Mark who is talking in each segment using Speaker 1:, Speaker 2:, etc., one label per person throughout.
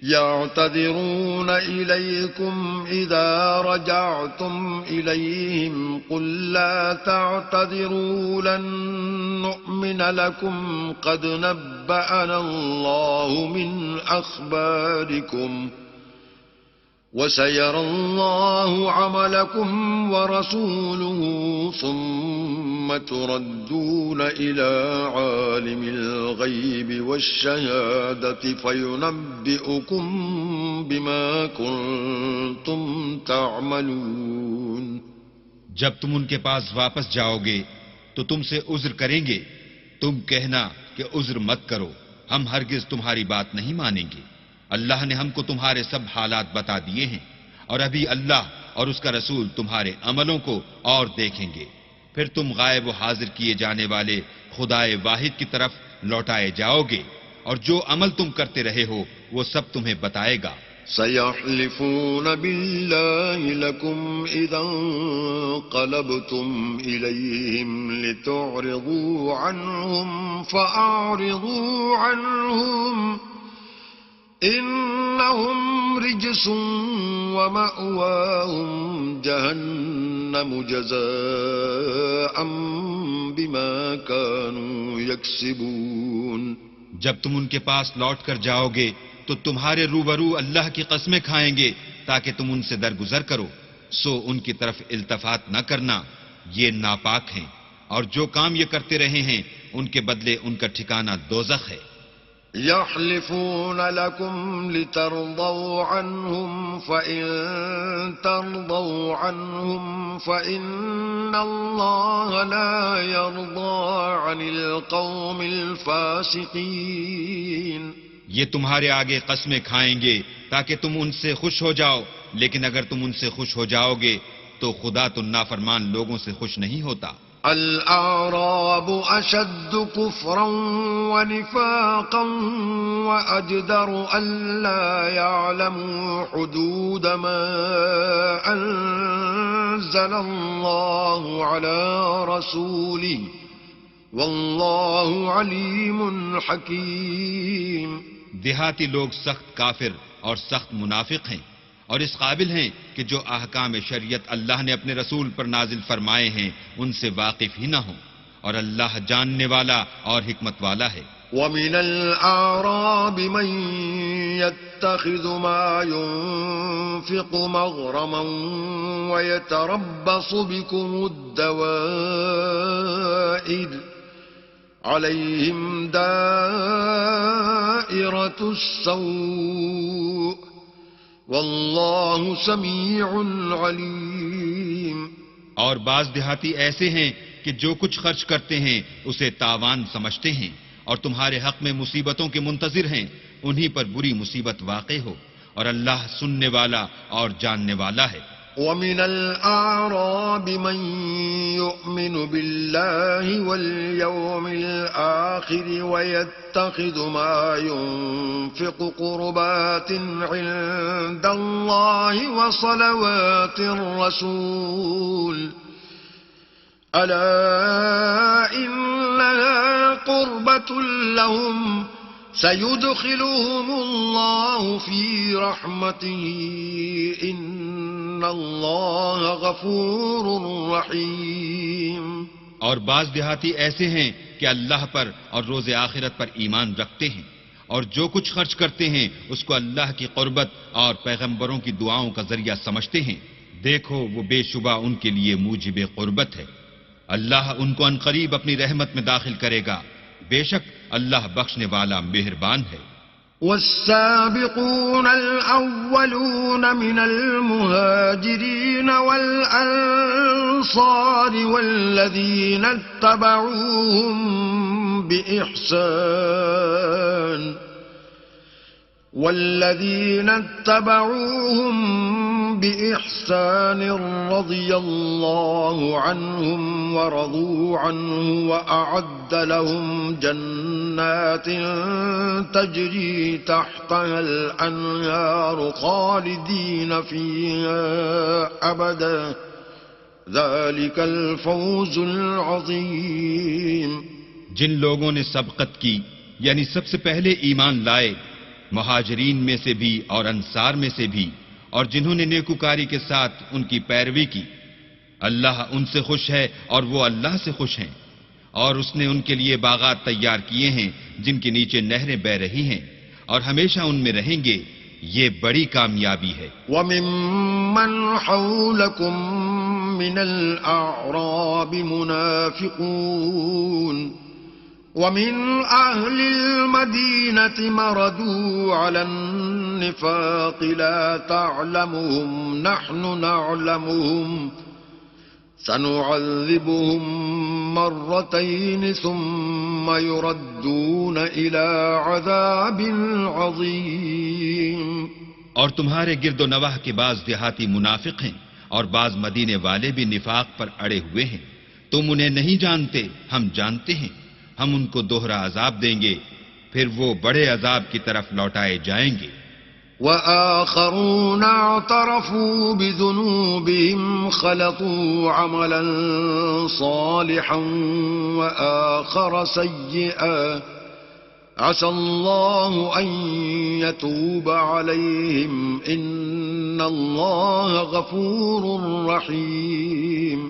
Speaker 1: يعتذرون إليكم إذا رجعتم إليهم قل لا تعتذروا لن نؤمن لكم قد نبأنا الله من أخباركم وسيرى الله عملكم ورسوله ثم تردون إلى عالم الغيب والشهادة فينبئكم بما كنتم تعملون.
Speaker 2: جب تم ان کے پاس واپس جاؤ گے تو تم سے عذر کریں گے. تم کہنا کہ عذر مت کرو، ہم ہرگز تمہاری بات نہیں مانیں گے. اللہ نے ہم کو تمہارے سب حالات بتا دیے ہیں، اور ابھی اللہ اور اس کا رسول تمہارے عملوں کو اور دیکھیں گے. پھر تم غائب و حاضر کیے جانے والے خدائے واحد کی طرف لوٹائے جاؤ گے، اور جو عمل تم کرتے رہے ہو وہ سب تمہیں بتائے گا.
Speaker 1: سيحلفون بالله لكم إذا انقلبتم إليهم لتعرضوا عنهم فأعرضوا عنهم إنهم رجس ومأواهم جهنم جزاء بما كانوا يكسبون.
Speaker 2: جب تم ان کے پاس لوٹ کر جاؤ گے تو تمہارے روبرو اللہ کی قسمیں کھائیں گے تاکہ تم ان سے درگزر کرو، سو ان کی طرف التفات نہ کرنا، یہ ناپاک ہیں، اور جو کام یہ کرتے رہے ہیں ان کے بدلے ان کا ٹھکانہ دوزخ ہے.
Speaker 1: يحلفون لكم لترضوا عنهم فإن ترضوا عنهم فإن الله لا يرضى عن القوم الفاسقين.
Speaker 2: یہ تمہارے آگے قسمیں کھائیں گے تاکہ تم ان سے خوش ہو جاؤ، لیکن اگر تم ان سے خوش ہو جاؤ گے تو خدا تو نافرمان لوگوں سے خوش نہیں ہوتا.
Speaker 1: الأعراب أشد كفرا ونفاقا وأجدر ألا يعلموا حدود ما أنزل الله على رسوله والله عليم حكيم.
Speaker 2: دیہاتی لوگ سخت کافر اور سخت منافق ہیں، اور اس قابل ہیں کہ جو احکام شریعت اللہ نے اپنے رسول پر نازل فرمائے ہیں ان سے واقف ہی نہ ہوں، اور اللہ جاننے والا اور حکمت والا ہے.
Speaker 1: وَمِنَ الْأَعْرَابِ مَن يَتَّخِذُ مَا يُنفِقُ مَغْرَمًا وَيَتَرَبَّصُ بِكُمُ الدَّوَائِرَ عَلَيْهِمْ دَائِرَةُ السَّوْءِ واللہ سمیع علیم.
Speaker 2: اور بعض دیہاتی ایسے ہیں کہ جو کچھ خرچ کرتے ہیں اسے تاوان سمجھتے ہیں، اور تمہارے حق میں مصیبتوں کے منتظر ہیں، انہی پر بری مصیبت واقع ہو، اور اللہ سننے والا اور جاننے والا ہے.
Speaker 1: وَمِنَ الْأَعْرَابِ مَن يُؤْمِنُ بِاللَّهِ وَالْيَوْمِ الْآخِرِ وَيَتَّخِذُ مَا يُنفِقُ قُرُبَاتٍ عِندَ اللَّهِ وَصَلَوَاتِ الرَّسُولِ أَلَا إِنَّهَا قُرْبَةٌ لَهُمْ سَيُدْخِلُهُمُ اللَّهُ فِي رَحْمَتِهِ إِنَّ اللَّهَ غَفُورٌ رَحِيمٌ.
Speaker 2: اور بعض دیہاتی ایسے ہیں کہ اللہ پر اور روز آخرت پر ایمان رکھتے ہیں، اور جو کچھ خرچ کرتے ہیں اس کو اللہ کی قربت اور پیغمبروں کی دعاؤں کا ذریعہ سمجھتے ہیں. دیکھو وہ بے شبہ ان کے لیے موجب قربت ہے. اللہ ان کو عنقریب اپنی رحمت میں داخل کرے گا، بے شک اللہ بخشنے والا مہربان ہے.
Speaker 1: والسابقون الأولون من المهاجرين والأنصار والذين اتبعوهم بإحسان رضي الله عنهم ورضوا عنه وأعد لهم جنات تجري تحتها الأنهار خالدين فيها أبدا ذلك الفوز العظيم.
Speaker 2: جن لوگوں نے سبقت کی یعنی سب سے پہلے ایمان لائے مہاجرین میں سے بھی اور انصار میں سے بھی، اور جنہوں نے نیکوکاری کے ساتھ ان کی پیروی کی، اللہ ان سے خوش ہے اور وہ اللہ سے خوش ہیں، اور اس نے ان کے لیے باغات تیار کیے ہیں جن کے نیچے نہریں بہ رہی ہیں، اور ہمیشہ ان میں رہیں گے، یہ بڑی کامیابی ہے۔
Speaker 1: وَمِمَّنْ حَوْلَكُمْ مِنَ الْأَعْرَابِ مُنَافِقُونَ وَمِنْ أَهْلِ الْمَدِينَةِ مَرَدُوا عَلَى النِّفَاقِ لَا تَعْلَمُهُمْ نَحْنُ نَعْلَمُهُمْ سَنُعَذِّبُهُمْ مَرَّتَيْنِ ثُمَّ يُرَدُّونَ إِلَى عَذَابٍ عَظِيمٍ۔
Speaker 2: اور تمہارے گرد و نواح کے بعض دیہاتی منافق ہیں اور بعض مدینے والے بھی نفاق پر اڑے ہوئے ہیں، تم انہیں نہیں جانتے، ہم جانتے ہیں، ہم ان کو دوہرا عذاب دیں گے، پھر وہ بڑے عذاب کی طرف لوٹائے جائیں گے۔
Speaker 1: وَآخَرُونَ اعْتَرَفُوا بِذُنُوبِهِمْ خَلَطُوا عَمَلًا صَالِحًا وَآخَرَ سَيِّئًا عَسَى اللَّهُ أَن يَتُوبَ عَلَيْهِمْ إِنَّ اللَّهَ غَفُورٌ رَّحِيمٌ۔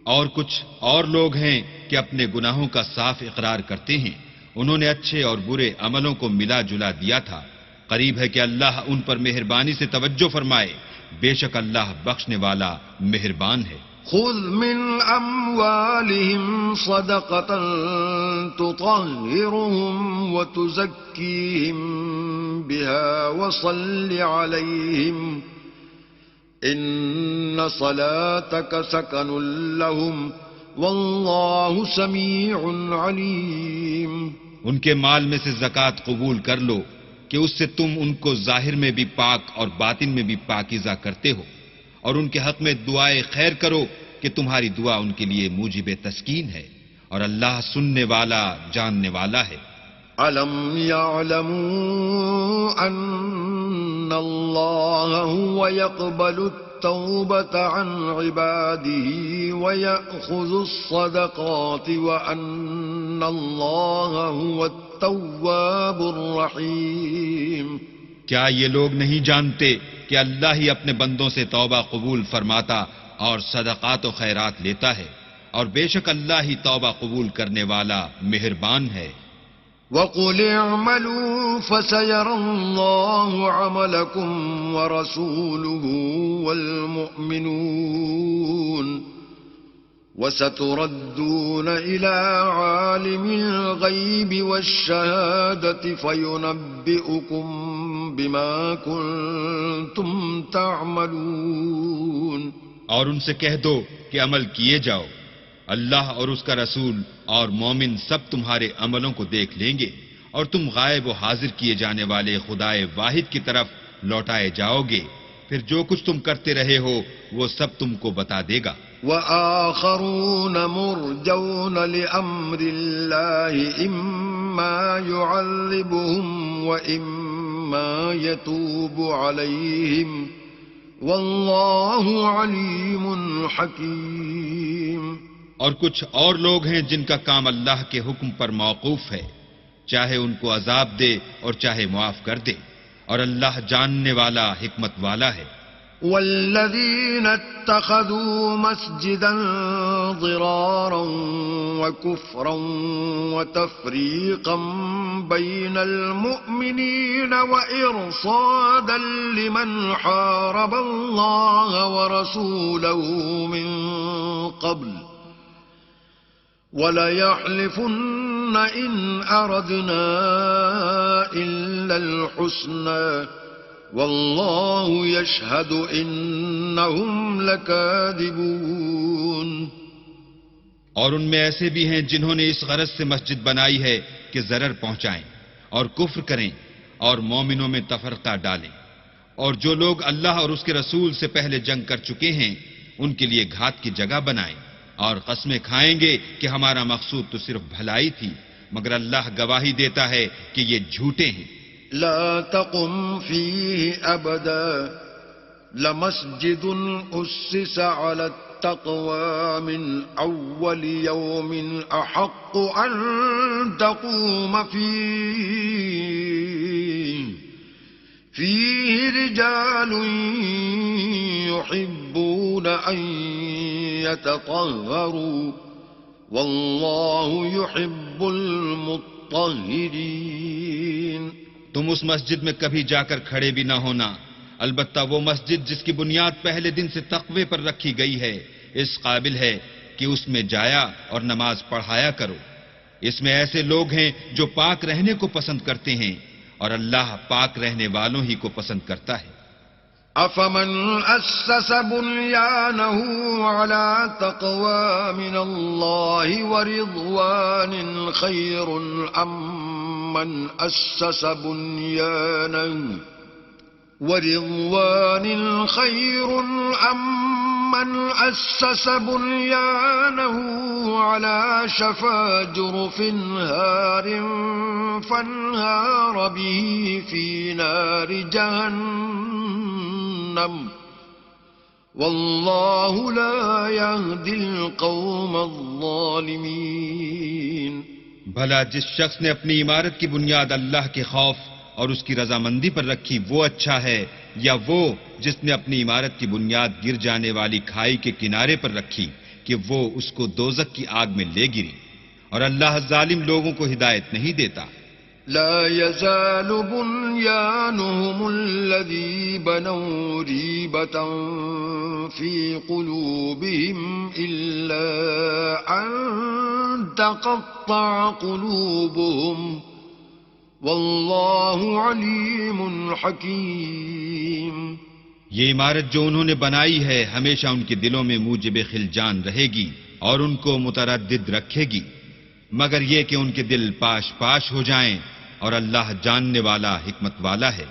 Speaker 2: اور کچھ اور لوگ ہیں کہ اپنے گناہوں کا صاف اقرار کرتے ہیں، انہوں نے اچھے اور برے عملوں کو ملا جلا دیا تھا، قریب ہے کہ اللہ ان پر مہربانی سے توجہ فرمائے، بے شک اللہ بخشنے والا مہربان ہے۔
Speaker 1: خُذْ مِنْ أَمْوَالِهِمْ صَدَقَةً تُطَهِّرُهُمْ وَتُزَكِّيهِمْ بِهَا وَصَلِّ عَلَيْهِمْ إِنَّ صَلَاتَكَ سَكَنٌ لَّهُمْ وَاللَّهُ سَمِيعٌ عَلِيمٌ۔
Speaker 2: ان کے مال میں سے زکوٰۃ قبول کر لو کہ اس سے تم ان کو ظاہر میں بھی پاک اور باطن میں بھی پاکیزہ کرتے ہو، اور ان کے حق میں دعائے خیر کرو کہ تمہاری دعا ان کے لیے موجب تسکین ہے، اور اللہ سننے والا جاننے والا ہے۔
Speaker 1: أَلَمْ يَعْلَمُوا أَنَّ اللَّهَ هُوَ يَقْبَلُ التَّوْبَةَ عَنْ عِبَادِهِ وَيَأْخُذُ الصَّدَقَاتِ وَأَنَّ اللَّهَ هُوَ التَّوَّابُ الرَّحِيمُ۔
Speaker 2: کیا یہ لوگ نہیں جانتے کہ اللہ ہی اپنے بندوں سے توبہ قبول فرماتا اور صدقات و خیرات لیتا ہے، اور بے شک اللہ ہی توبہ قبول کرنے والا مہربان ہے۔
Speaker 1: وَقُلِ اعْمَلُوا فَسَيَرَى اللَّهُ عَمَلَكُمْ وَرَسُولُهُ وَالْمُؤْمِنُونَ وَسَتُرَدُّونَ إِلَى عَالِمِ الْغَيْبِ وَالشَّهَادَةِ فَيُنَبِّئُكُم بِمَا كُنتُمْ تَعْمَلُونَ۔
Speaker 2: اور ان سے کہہ دو کہ عمل کیے جاؤ، اللہ اور اس کا رسول اور مومن سب تمہارے عملوں کو دیکھ لیں گے، اور تم غائب و حاضر کیے جانے والے خدائے واحد کی طرف لوٹائے جاؤ گے، پھر جو کچھ تم کرتے رہے ہو وہ سب تم کو بتا دے گا۔
Speaker 1: وَآخَرُونَ مُرْجَوْنَ لِأَمْرِ اللَّهِ إِمَّا يُعَذِّبُهُمْ وَإِمَّا يَتُوبُ عَلَيْهِمْ وَاللَّهُ عَلِيمٌ حَكِيمٌ۔
Speaker 2: اور کچھ اور لوگ ہیں جن کا کام اللہ کے حکم پر موقوف ہے، چاہے ان کو عذاب دے اور چاہے معاف کر دے، اور اللہ جاننے والا حکمت والا ہے۔
Speaker 1: والذين اتخذوا مسجدا ضرارا وكفرا وتفريقا بين المؤمنين وإرصادا لمن حارب الله ورسوله من قبل وَلَيَحْلِفُنَّ إِنْ أَرَدْنَا إِلَّا الْحُسْنَى وَاللَّهُ يَشْهَدُ إِنَّهُمْ لَكَاذِبُونَ۔
Speaker 2: اور ان میں ایسے بھی ہیں جنہوں نے اس غرض سے مسجد بنائی ہے کہ ضرر پہنچائیں اور کفر کریں اور مومنوں میں تفرقہ ڈالیں، اور جو لوگ اللہ اور اس کے رسول سے پہلے جنگ کر چکے ہیں ان کے لیے گھات کی جگہ بنائیں، اور قسمیں کھائیں گے کہ ہمارا مقصود تو صرف بھلائی تھی، مگر اللہ گواہی دیتا ہے کہ یہ جھوٹے ہیں۔
Speaker 1: لا تقم فيه أبدا لمسجد أسس على التقوى من أول يوم أحق أن تقوم فيه فيه رجال يحبون أن يتطهروا والله يحب المطهرين.
Speaker 2: تم اس مسجد میں کبھی جا کر کھڑے بھی نہ ہونا، البتہ وہ مسجد جس کی بنیاد پہلے دن سے تقوی پر رکھی گئی ہے اس قابل ہے کہ اس میں جایا اور نماز پڑھایا کرو. اس میں ایسے لوگ ہیں جو پاک رہنے کو پسند کرتے ہیں اور اللہ پاک رہنے والوں ہی کو پسند کرتا ہے.
Speaker 1: أفمن أسس بنيانه على تقوى من الله ورضوان خير أم من أسس بنيانه على شفا جرف هار فانهار به في نار جهنم والله لا يهدي القوم الظالمين.
Speaker 2: بھلا جس شخص نے اپنی عمارت کی بنیاد اللہ کے خوف اور اس کی رضامندی پر رکھی وہ اچھا ہے، یا وہ جس نے اپنی عمارت کی بنیاد گر جانے والی کھائی کے کنارے پر رکھی کہ وہ اس کو دوزخ کی آگ میں لے گری، اور اللہ ظالم لوگوں کو ہدایت نہیں دیتا.
Speaker 1: لا يزال بنيانهم الذي بنوا ريبة في قلوبهم إلا أن تقطع قلوبهم واللہ علیم حکیم.
Speaker 2: یہ عمارت جو انہوں نے بنائی ہے ہمیشہ ان کے دلوں میں موجب خلجان رہے گی اور ان کو متردد رکھے گی، مگر یہ کہ ان کے دل پاش پاش ہو جائیں، اور اللہ جاننے والا حکمت والا ہے.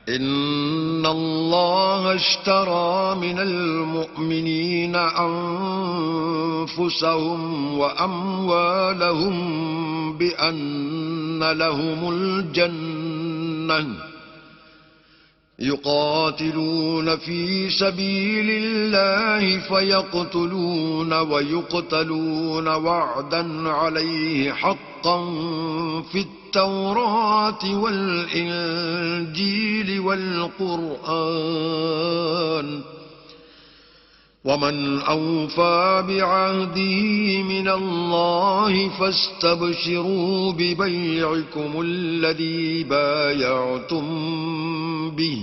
Speaker 1: ان اللہ اشترى من المؤمنین انفسهم واموالهم بأن لهم الجنة يقاتلون في سبيل الله فيقتلون ويقتلون وعدا عليه حقا في التوراة والإنجيل والقرآن ومن أوفى بعهده من الله فاستبشروا ببيعكم الذي بايعتم به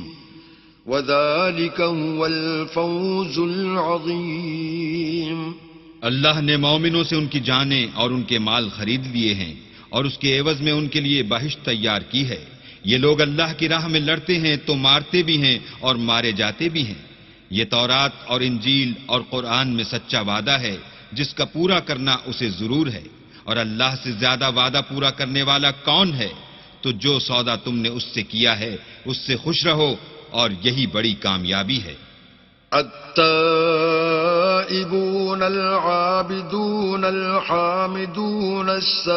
Speaker 1: وذلك هو الفوز العظيم.
Speaker 2: اللہ نے مومنوں سے ان کی جانیں اور ان کے مال خرید لیے ہیں اور اس کے عوض میں ان کے لیے بہشت تیار کی ہے. یہ لوگ اللہ کی راہ میں لڑتے ہیں تو مارتے بھی ہیں اور مارے جاتے بھی ہیں. یہ تورات اور انجیل اور قرآن میں سچا وعدہ ہے جس کا پورا کرنا اسے ضرور ہے، اور اللہ سے زیادہ وعدہ پورا کرنے والا کون ہے؟ تو جو سودا تم نے اس سے کیا ہے اس سے خوش رہو، اور یہی بڑی کامیابی ہے.
Speaker 1: التائبون العابدون الحامدون السائحون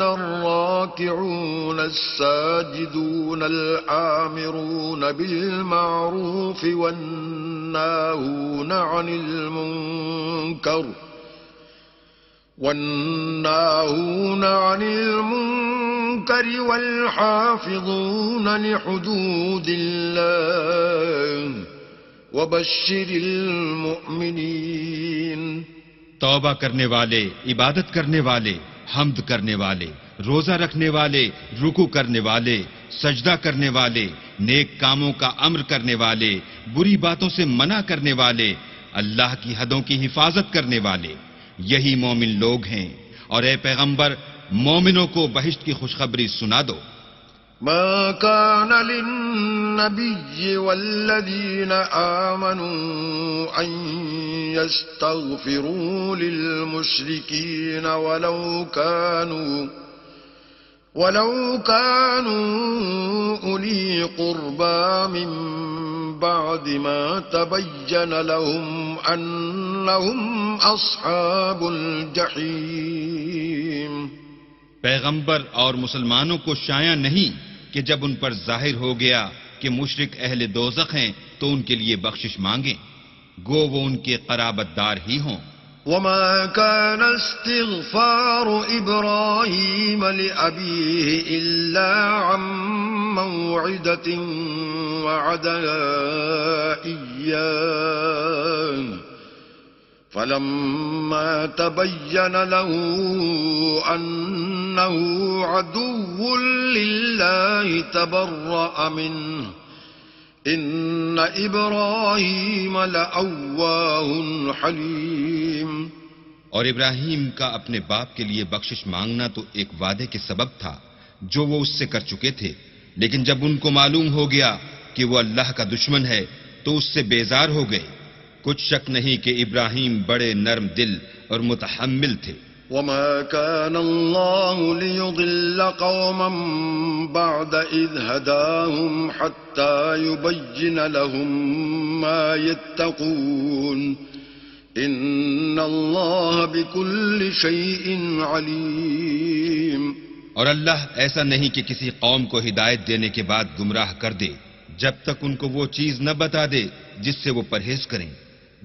Speaker 1: الراكعون الساجدون الآمرون بالمعروف والناهون عن المنكر والحافظون لحدود الله وبشر المؤمنين.
Speaker 2: توبہ کرنے والے، عبادت کرنے والے، حمد کرنے والے، روزہ رکھنے والے، رکوع کرنے والے، سجدہ کرنے والے، نیک کاموں کا امر کرنے والے، بری باتوں سے منع کرنے والے، اللہ کی حدوں کی حفاظت کرنے والے، یہی مومن لوگ ہیں. اور اے پیغمبر مومنوں کو بہشت کی خوشخبری سنا دو.
Speaker 1: ما كان للنبي والذين آمنوا أن يستغفروا للمشركين ولو كانوا أولي قربى من بعد ما تبين لهم أنهم أصحاب الجحيم.
Speaker 2: پیغمبر اور مسلمانوں کو شایع نہیں کہ جب ان پر ظاہر ہو گیا کہ مشرک اہل دوزخ ہیں تو ان کے لیے بخشش مانگیں، گو وہ ان کے قرابت دار ہی ہوں.
Speaker 1: وما كان استغفار إبراهيم لأبيه إلا عن موعدة وعدها إياه فلما تبين له أنه عدو لله تبرأ منه إن إبراهيم لأواه حليم.
Speaker 2: اور ابراہیم کا اپنے باپ کے لیے بخشش مانگنا تو ایک وعدے کے سبب تھا جو وہ اس سے کر چکے تھے، لیکن جب ان کو معلوم ہو گیا کہ وہ اللہ کا دشمن ہے تو اس سے بیزار ہو گئے. کچھ شک نہیں کہ ابراہیم بڑے نرم دل اور متحمل تھے.
Speaker 1: وما كان الله ليضل قوما بعد إذ هداهم حتى يبين لهم ما يتقون إن الله بكل شيء عليم.
Speaker 2: اور اللہ ایسا نہیں کہ کسی قوم کو ہدایت دینے کے بعد گمراہ کر دے جب تک ان کو وہ چیز نہ بتا دے جس سے وہ پرہیز کریں.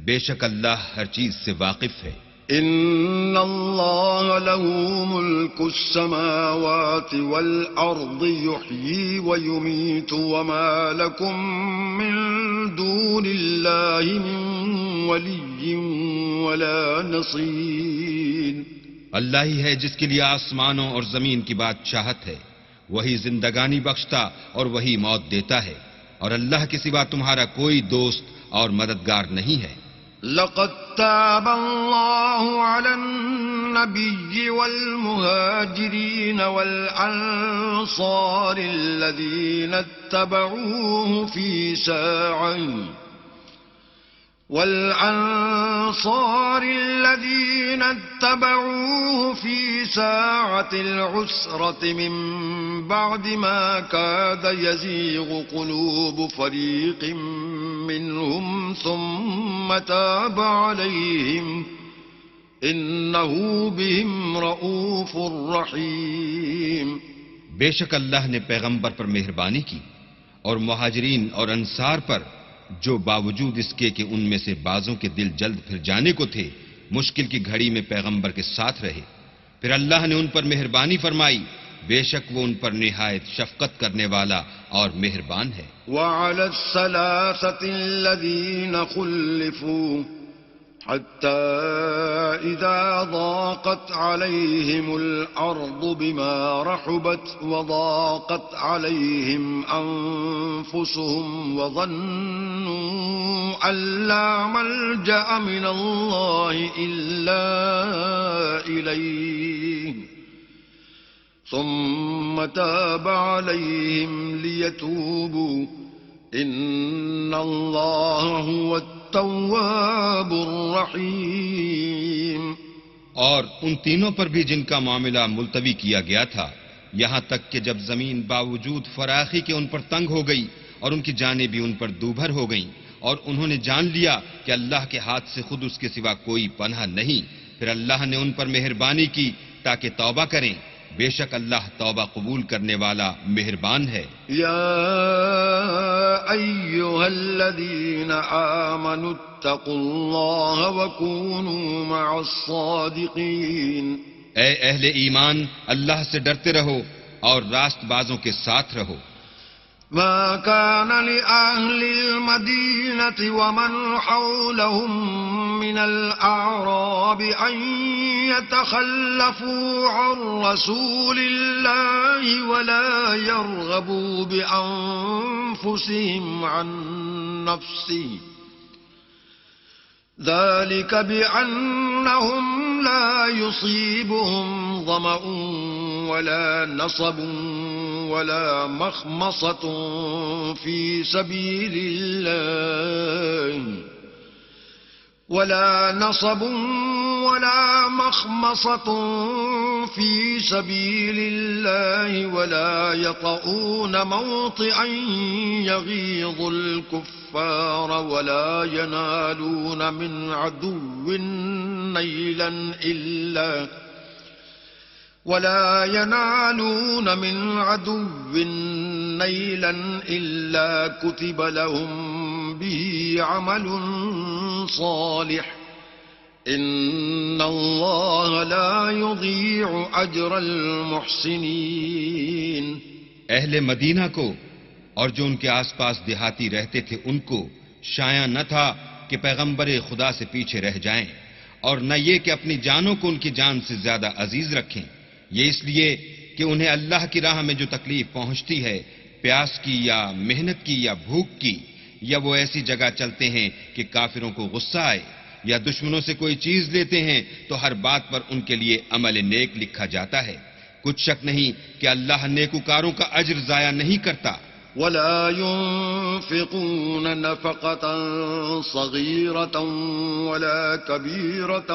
Speaker 2: بے شک اللہ ہر چیز سے واقف ہے.
Speaker 1: ان اللہ له ملک السماوات والارض يحيي ويميت وما لكم من دون اللہ من ولی ولا نصیر.
Speaker 2: اللہ ہی ہے جس کے لیے آسمانوں اور زمین کی بادشاہت ہے، وہی زندگانی بخشتا اور وہی موت دیتا ہے، اور اللہ کے سوا تمہارا کوئی دوست اور مددگار نہیں ہے.
Speaker 1: لقد تاب الله على النبي والمهاجرين والأنصار الذين اتبعوه في ساعة العسرة من بعد ما كاد يزيغ قلوب فريق منهم ثم تاب عليهم إنه بهم رؤوف رحيم.
Speaker 2: بے شک اللہ نے پیغمبر پر مہربانی کی اور مہاجرین اور انصار پر جو باوجود اس کے کہ ان میں سے بعضوں کے دل جلد پھر جانے کو تھے مشکل کی گھڑی میں پیغمبر کے ساتھ رہے، پھر اللہ نے ان پر مہربانی فرمائی. بے شک وہ ان پر نہایت شفقت کرنے والا اور مہربان ہے.
Speaker 1: وعلى الثلاثة الذين خلفوا حتى إذا ضاقت عليهم الأرض بما رحبت وضاقت عليهم أنفسهم وظنوا أن لا ملجأ من الله إلا إليه ثم تاب عليهم ليتوبوا إن الله هو التواب الرحیم.
Speaker 2: اور ان تینوں پر بھی جن کا معاملہ ملتوی کیا گیا تھا یہاں تک کہ جب زمین باوجود فراخی کے ان پر تنگ ہو گئی اور ان کی جانیں بھی ان پر دوبھر ہو گئیں اور انہوں نے جان لیا کہ اللہ کے ہاتھ سے خود اس کے سوا کوئی پناہ نہیں، پھر اللہ نے ان پر مہربانی کی تاکہ توبہ کریں. بے شک اللہ توبہ قبول کرنے والا مہربان ہے.
Speaker 1: یا ایھا الذین آمنوا اتقوا اللہ وکونوا مع الصادقین.
Speaker 2: اے اہل ایمان اللہ سے ڈرتے رہو اور راست بازوں کے ساتھ رہو.
Speaker 1: ما كان لأهل المدينة ومن حولهم من الأعراب أن يتخلفوا عن رسول الله ولا يرغبوا بأنفسهم عن نفسه ذلك بأنهم لا يصيبهم ظمأ ولا نصب ولا مخمصة في سبيل الله ولا يطؤون موطئا يغيظ الكفار ولا ينالون من عدو نيلا إلا كتب لهم به عمل صالح إن الله لا يضيع أجر المحسنين.
Speaker 2: اہل مدینہ کو اور جو ان کے آس پاس دیہاتی رہتے تھے ان کو شایع نہ تھا کہ پیغمبر خدا سے پیچھے رہ جائیں، اور نہ یہ کہ اپنی جانوں کو ان کی جان سے زیادہ عزیز رکھیں، یہ اس لیے کہ انہیں اللہ کی راہ میں جو تکلیف پہنچتی ہے، پیاس کی یا محنت کی یا بھوک کی، یا وہ ایسی جگہ چلتے ہیں کہ کافروں کو غصہ آئے، یا دشمنوں سے کوئی چیز لیتے ہیں تو ہر بات پر ان کے لیے عمل نیک لکھا جاتا ہے۔ کچھ شک نہیں کہ اللہ نیکوکاروں کا اجر ضائع نہیں کرتا۔
Speaker 1: ولا ينفقون نفقة صغيرة ولا كبيرة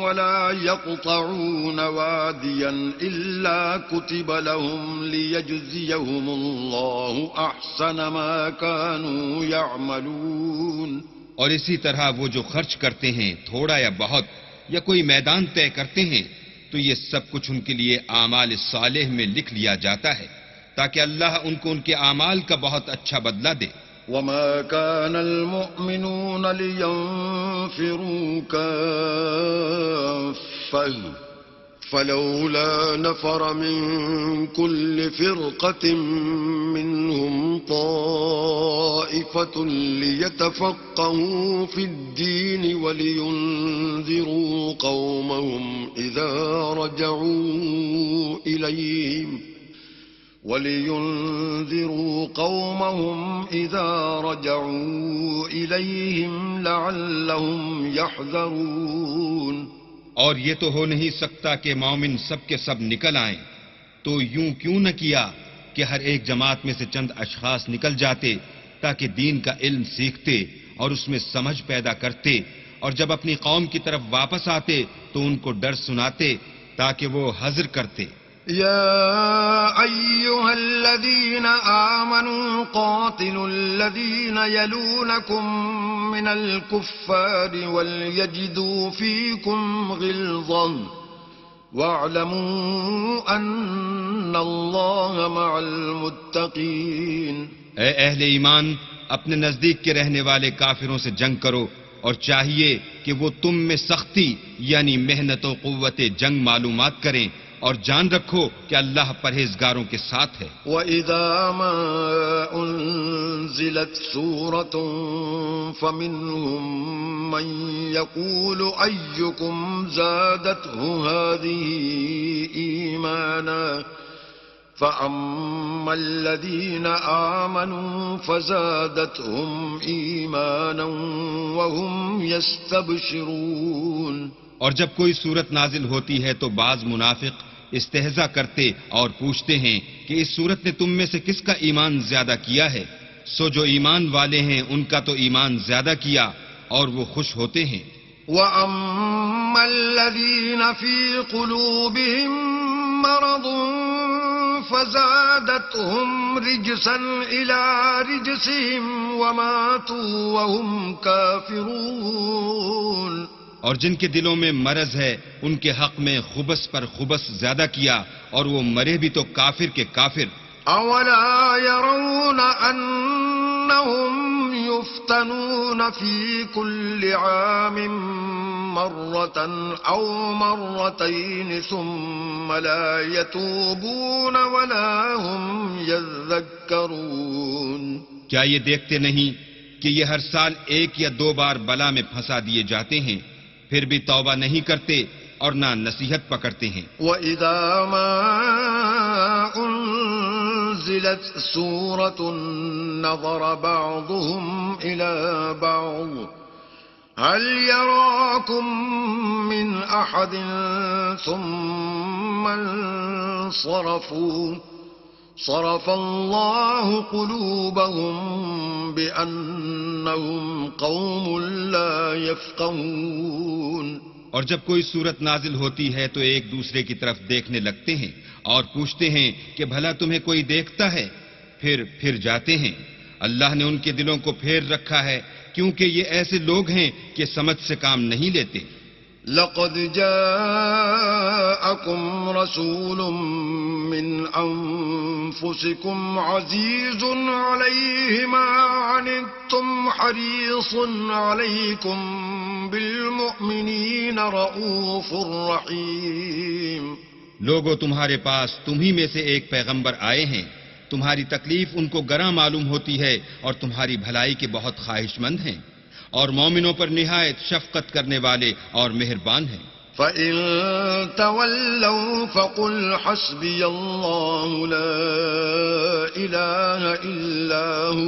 Speaker 1: ولا يقطعون واديا إلا كتب لهم ليجزيهم الله أحسن ما كانوا يعملون۔
Speaker 2: اور اسی طرح وہ جو خرچ کرتے ہیں تھوڑا یا بہت یا کوئی میدان طے کرتے ہیں تو یہ سب کچھ ان کے لیے اعمال صالح میں لکھ لیا جاتا ہے تاکہ اللہ ان کو ان کے اعمال کا بہت اچھا بدلہ دے۔
Speaker 1: وما كان المؤمنون لينفروا كافة فلولا نفر من كل فرقة منهم طائفة ليتفقهوا في الدين ولينذروا قومهم إذا رجعوا إليهم لعلهم يحذرون۔
Speaker 2: اور یہ تو ہو نہیں سکتا کہ مومن سب کے سب نکل آئیں، تو یوں کیوں نہ کیا کہ ہر ایک جماعت میں سے چند اشخاص نکل جاتے تاکہ دین کا علم سیکھتے اور اس میں سمجھ پیدا کرتے، اور جب اپنی قوم کی طرف واپس آتے تو ان کو ڈر سناتے تاکہ وہ حذر کرتے۔
Speaker 1: يا أيها الذين آمنوا قاتلوا الذين يلونكم من الكفار وليجدوا فيكم غلظة واعلموا أن الله مع المتقين۔
Speaker 2: اے اہل ایمان، اپنے نزدیک کے رہنے والے کافروں سے جنگ کرو، اور چاہیے کہ وہ تم میں سختی یعنی محنت و قوت جنگ معلومات کریں، اور جان رکھو کہ اللہ پرہیزگاروں کے ساتھ ہے۔
Speaker 1: وَإِذَا مَا أُنزِلَتْ سُورَةٌ فَمِنْهُمْ مَنْ يَقُولُ أَيُّكُمْ زَادَتْهُ هَذِهِ إِيمَانًا فَأَمَّا الَّذِينَ آمَنُوا فَزَادَتْهُمْ إِيمَانًا وَهُمْ يَسْتَبْشِرُونَ۔
Speaker 2: اور جب کوئی صورت نازل ہوتی ہے تو بعض منافق استہزا کرتے اور پوچھتے ہیں کہ اس صورت نے تم میں سے کس کا ایمان زیادہ کیا ہے؟ سو جو ایمان والے ہیں ان کا تو ایمان زیادہ کیا اور وہ خوش ہوتے ہیں۔
Speaker 1: وَأَمَّا الَّذِينَ فِي قُلُوبِهِم مَّرَضٌ فَزَادَتْهُمْ رِجْسًا إِلَىٰ رِجْسِهِمْ وَمَاتُوا وَهُمْ كَافِرُونَ۔
Speaker 2: اور جن کے دلوں میں مرض ہے ان کے حق میں خبث پر خبث زیادہ کیا اور وہ مرے بھی تو کافر کے کافر۔
Speaker 1: اولا يرون انهم يفتنون في كل عام مرة او مرتين ثم لا يتوبون ولا هم يذكرون۔ کیا
Speaker 2: یہ دیکھتے نہیں کہ یہ ہر سال ایک یا دو بار بلا میں پھنسا دیے جاتے ہیں، پھر بھی توبہ نہیں کرتے اور نہ نصیحت پکڑتے ہیں۔
Speaker 1: وَإِذَا مَا أُنزِلَتْ سُورَةٌ نَظَرَ بَعْضُهُمْ إِلَى بَعْضٍ هَلْ يَرَاكُمْ مِنْ أَحَدٍ ثُمَّ انصَرَفُوا صرف الله قلوبهم بأنهم قوم لا يفقهون۔
Speaker 2: اور جب کوئی صورت نازل ہوتی ہے تو ایک دوسرے کی طرف دیکھنے لگتے ہیں اور پوچھتے ہیں کہ بھلا تمہیں کوئی دیکھتا ہے، پھر جاتے ہیں۔ اللہ نے ان کے دلوں کو پھیر رکھا ہے کیونکہ یہ ایسے لوگ ہیں کہ سمجھ سے کام نہیں لیتے۔
Speaker 1: لقد جاءكم رسول من أنفسكم عزيز عليه ما عنتم حريص عليكم بالمؤمنين رؤوف رحيم۔
Speaker 2: لوگوں تمہارے پاس تمہی میں سے ایک پیغمبر آئے ہیں تمہاری تکلیف ان کو گراں معلوم ہوتی ہے اور تمہاری بھلائی کے بہت خواہش مند ہیں، اور مومنوں پر نہایت شفقت کرنے والے اور مہربان ہیں۔
Speaker 1: فَإِن تَوَلَّوْا فَقُلْ حَسْبِيَ اللَّهُ لَا إِلَٰهَ إِلَّا هُوَ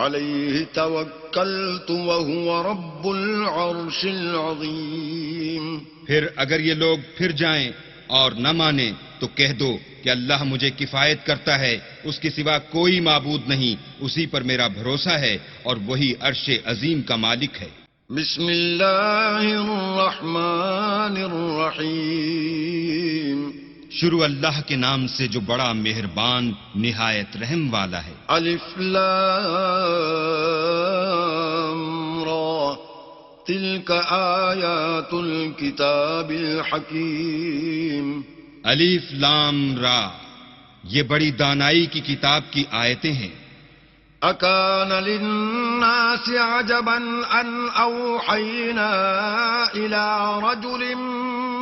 Speaker 1: عَلَيْهِ تَوَكَّلْتُ وَهُوَ رَبُّ الْعَرْشِ الْعَظِيمِ۔
Speaker 2: پھر اگر یہ لوگ پھر جائیں اور نہ مانیں تو کہہ دو کہ اللہ مجھے کفایت کرتا ہے، اس کے سوا کوئی معبود نہیں، اسی پر میرا بھروسہ ہے اور وہی عرش عظیم کا مالک ہے۔
Speaker 1: بسم اللہ الرحمن الرحیم۔
Speaker 2: شروع اللہ کے نام سے جو بڑا مہربان نہایت رحم والا ہے۔
Speaker 1: الف لام را تلک آیات الکتاب الحکیم۔
Speaker 2: الف لام را، یہ بڑی دانائی کی کتاب کی آیتیں ہیں۔
Speaker 1: اکان للناس عجبا ان اوحینا الى رجل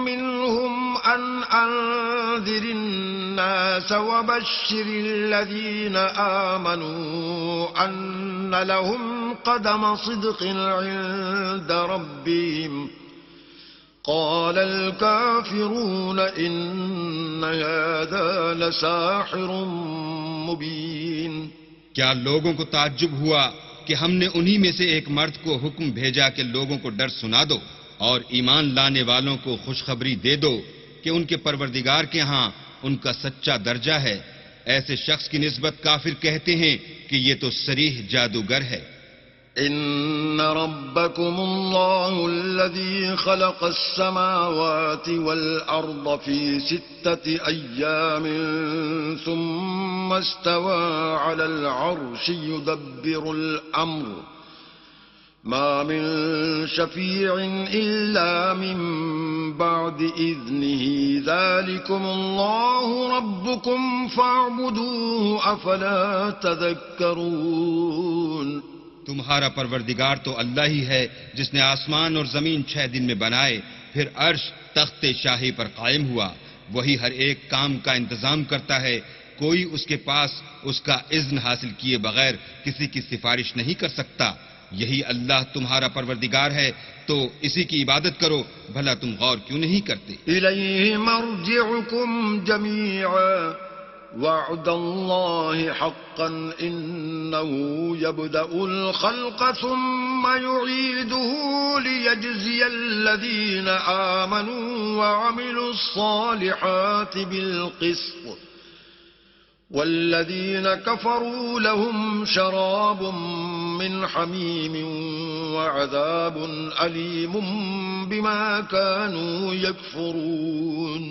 Speaker 1: منهم ان انذر الناس وبشر الذين آمنوا ان لهم قدم صدق عند ربهم قال الكافرون ان هذا لساحر مبين۔
Speaker 2: کیا لوگوں کو تعجب ہوا کہ ہم نے انہی میں سے ایک مرد کو حکم بھیجا کہ لوگوں کو ڈر سنا دو اور ایمان لانے والوں کو خوشخبری دے دو کہ ان کے پروردگار کے ہاں ان کا سچا درجہ ہے۔ ایسے شخص کی نسبت کافر کہتے ہیں کہ یہ تو صریح جادوگر ہے۔
Speaker 1: ان ربکم اللہ الذی خلق السماوات والارض فی 6 ایام ثم استوى على العرش يدبر الامر ما من شفیع الا من بعد اذنه ذلكم اللہ ربکم فاعبدوه افلا تذکرون۔
Speaker 2: تمہارا پروردگار تو اللہ ہی ہے جس نے آسمان اور زمین 6 دن میں بنائے، پھر عرش تخت شاہی پر قائم ہوا، وہی ہر ایک کام کا انتظام کرتا ہے، کوئی اس کے پاس اس کا اذن حاصل کیے بغیر کسی کی سفارش نہیں کر سکتا۔ یہی اللہ تمہارا پروردگار ہے، تو اسی کی عبادت کرو، بھلا تم غور کیوں نہیں کرتے؟
Speaker 1: الیہ مرجعکم جمیعا وعد اللہ حقا انه يبدأ الخلق ثم يعيده ليجزي الذين آمنوا وعملوا الصالحات بالقسط والذين كفروا لهم شراب من حميم وعذاب أليم بما كانوا يكفرون۔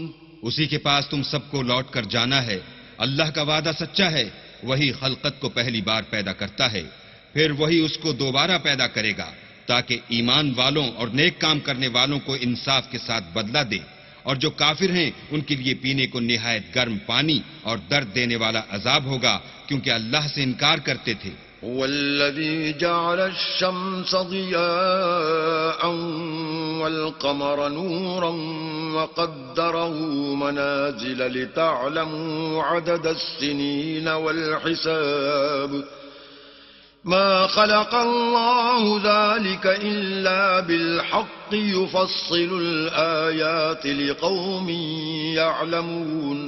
Speaker 2: اسی کے پاس تم سب کو لوٹ کر جانا ہے۔ اللہ کا وعدہ سچا ہے، وہی خلقت کو پہلی بار پیدا کرتا ہے، پھر وہی اس کو دوبارہ پیدا کرے گا تاکہ ایمان والوں اور نیک کام کرنے والوں کو انصاف کے ساتھ بدلہ دے، اور جو کافر ہیں ان کے لیے پینے کو نہایت گرم پانی اور درد دینے والا عذاب ہوگا، کیونکہ اللہ سے انکار کرتے تھے۔
Speaker 1: هو الذي جعل الشمس ضياء والقمر نورا وقدره منازل لتعلموا عدد السنين والحساب ما خلق الله ذلك إلا بالحق يفصل الآيات لقوم يعلمون۔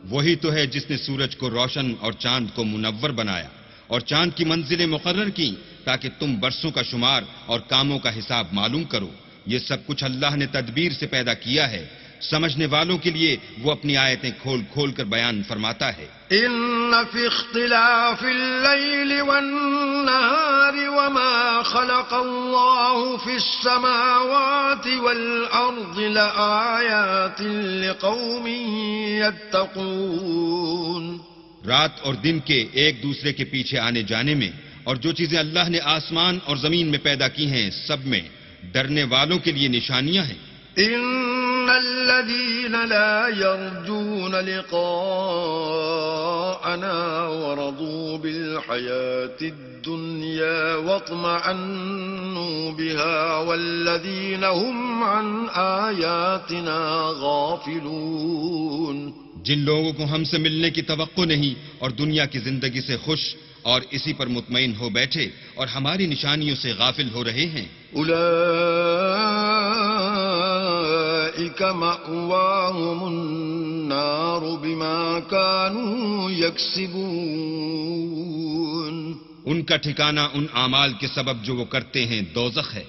Speaker 2: وہی تو ہے جس نے سورج کو روشن اور چاند کو منور بنایا اور چاند کی منزلیں مقرر کی تاکہ تم برسوں کا شمار اور کاموں کا حساب معلوم کرو۔ یہ سب کچھ اللہ نے تدبیر سے پیدا کیا ہے، سمجھنے والوں کے لیے وہ اپنی آیتیں کھول کھول کر بیان فرماتا ہے۔
Speaker 1: ان فی اختلاف اللیل والنہار وما خلق اللہ فی السماوات والارض لآیات لقوم یتقون۔
Speaker 2: رات اور دن کے ایک دوسرے کے پیچھے آنے جانے میں اور جو چیزیں اللہ نے آسمان اور زمین میں پیدا کی ہیں سب میں ڈرنے والوں کے لیے نشانیاں ہیں۔
Speaker 1: ان الذين لا يرجون لقاءنا ورضوا بالحياة الدنيا واطمأنوا بها والذين هم عن آياتنا غافلون۔
Speaker 2: جن لوگوں کو ہم سے ملنے کی توقع نہیں اور دنیا کی زندگی سے خوش اور اسی پر مطمئن ہو بیٹھے اور ہماری نشانیوں سے غافل ہو رہے ہیں،
Speaker 1: أولئك مأواهم النار بما كانوا يكسبون
Speaker 2: ان کا ٹھکانہ ان اعمال کے سبب جو وہ کرتے ہیں دوزخ ہے۔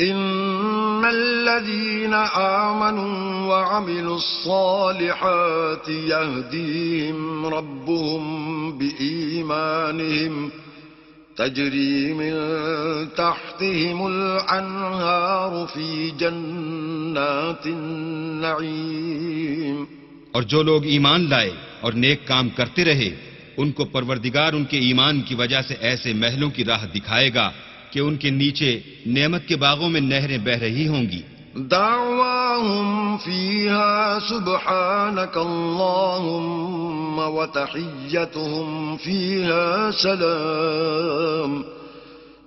Speaker 1: إن الذين آمنوا وعملوا الصالحات يهديهم ربهم بإيمانهم تجري من تحتهم الأنهار في جنات النعيم۔
Speaker 2: اور جو لوگ ایمان لائے اور نیک کام کرتے رہے ان کو پروردگار ان کے ایمان کی وجہ سے ایسے محلوں کی راہ دکھائے گا کہ ان کے نیچے نعمت کے باغوں میں نہریں بہہ رہی ہوں گی۔
Speaker 1: دعواهم فيها سبحانك اللهم وتحيتهم فيها سلام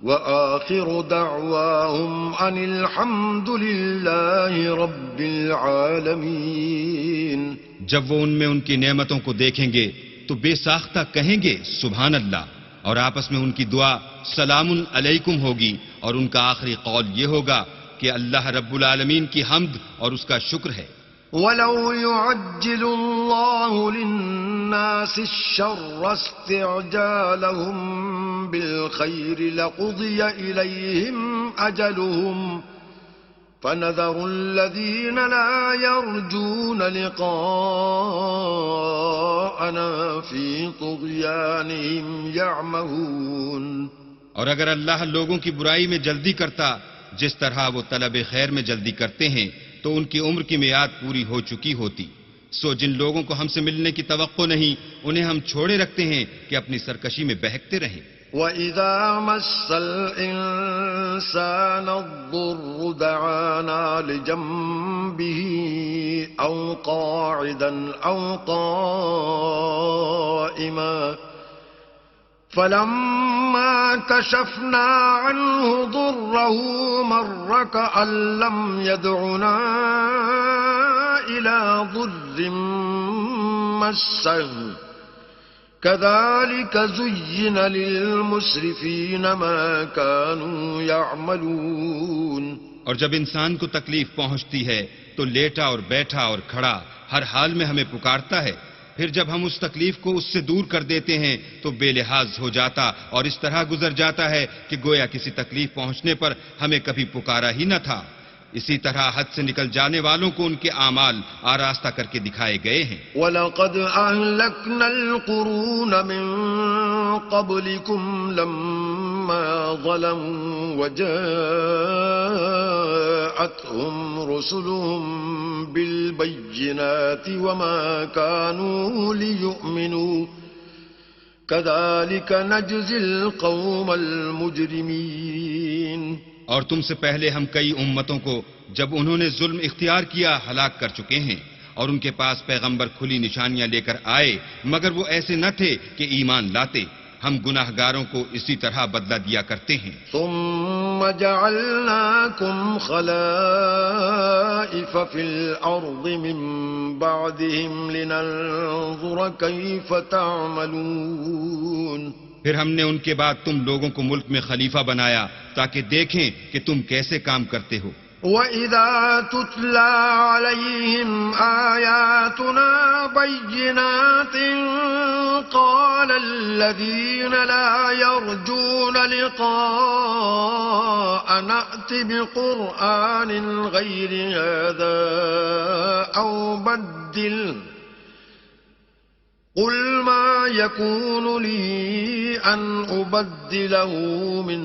Speaker 1: وآخر دعواهم أن الحمد لله رب العالمين۔
Speaker 2: جب وہ ان میں ان کی نعمتوں کو دیکھیں گے تو بے ساختہ کہیں گے سبحان اللہ، اور آپس میں ان کی دعا سلام علیکم ہوگی، اور ان کا آخری قول یہ ہوگا کہ اللہ رب العالمین کی حمد اور اس کا شکر ہے۔
Speaker 1: وَلَوْ يُعَجِّلُ اللَّهُ لِلنَّاسِ الشَّرَّ اسْتِعْجَالَهُم بِالْخَيْرِ لَقُضِيَ إِلَيْهِمْ أَجَلُهُمْ فَنَذَرُ الَّذِينَ لَا يَرْجُونَ لِقَاءَنَا فِي طُغْيَانِهِمْ يَعْمَهُونَ۔
Speaker 2: اور اگر اللہ لوگوں کی برائی میں جلدی کرتا جس طرح وہ طلب خیر میں جلدی کرتے ہیں تو ان کی عمر کی میعاد پوری ہو چکی ہوتی، سو جن لوگوں کو ہم سے ملنے کی توقع نہیں انہیں ہم چھوڑے رکھتے ہیں کہ اپنی سرکشی میں بہکتے رہیں۔
Speaker 1: وَإِذَا مَسَّ الْإِنسَانَ الضُّرُّ دَعَانَا لِجَنبِهِ أَوْ قَاعِدًا أَوْ قَائِمًا فَلَمَّا كَشَفْنَا عَنْهُ ضُرَّهُ مَرَّ كَأَن لَّمْ يَدْعُنَا إِلَى ضُرٍّ مَّسَّهُ كَذَلِكَ زُيِّنَ لِلْمُسْرِفِينَ مَا كَانُوا يَعْمَلُونَ۔
Speaker 2: اور جب انسان کو تکلیف پہنچتی ہے تو لیٹا اور بیٹھا اور کھڑا ہر حال میں ہمیں پکارتا ہے، پھر جب ہم اس تکلیف کو اس سے دور کر دیتے ہیں تو بے لحاظ ہو جاتا اور اس طرح گزر جاتا ہے کہ گویا کسی تکلیف پہنچنے پر ہمیں کبھی پکارا ہی نہ تھا۔ اسی طرح حد سے نکل جانے والوں کو ان کے اعمال آراستہ کر کے دکھائے گئے ہیں۔
Speaker 1: وَلَقَدْ أَهْلَكْنَا الْقُرُونَ مِن قَبْلِكُمْ لَمَّا ظَلَمُوا وَجَاءَتْهُمْ رُسُلُهُم بِالْبَيِّنَاتِ وَمَا كَانُوا لِيُؤْمِنُوا كَذَلِكَ نَجْزِي الْقَوْمَ الْمُجْرِمِينَ۔
Speaker 2: اور تم سے پہلے ہم کئی امتوں کو جب انہوں نے ظلم اختیار کیا ہلاک کر چکے ہیں، اور ان کے پاس پیغمبر کھلی نشانیاں لے کر آئے مگر وہ ایسے نہ تھے کہ ایمان لاتے۔ ہم گناہ گاروں کو اسی طرح بدلہ دیا کرتے ہیں۔
Speaker 1: ثم جعلناكم خلائف في الأرض من بعدهم لننظر كيف تعملون۔
Speaker 2: پھر ہم نے ان کے بعد تم لوگوں کو ملک میں خلیفہ بنایا تاکہ دیکھیں کہ تم کیسے کام کرتے ہو۔
Speaker 1: وَإِذَا تُتْلَى عَلَيْهِمْ آيَاتُنَا بَيِّنَاتٍ قَالَ الَّذِينَ لَا يَرْجُونَ لِقَاءَنَا ائْتِ بِقُرْآنٍ غَيْرِ هَذَا أَوْ بَدِّلْهُ قُلْ مَا يَكُونُ لِي أَنْ أُبَدِّلَهُ مِنْ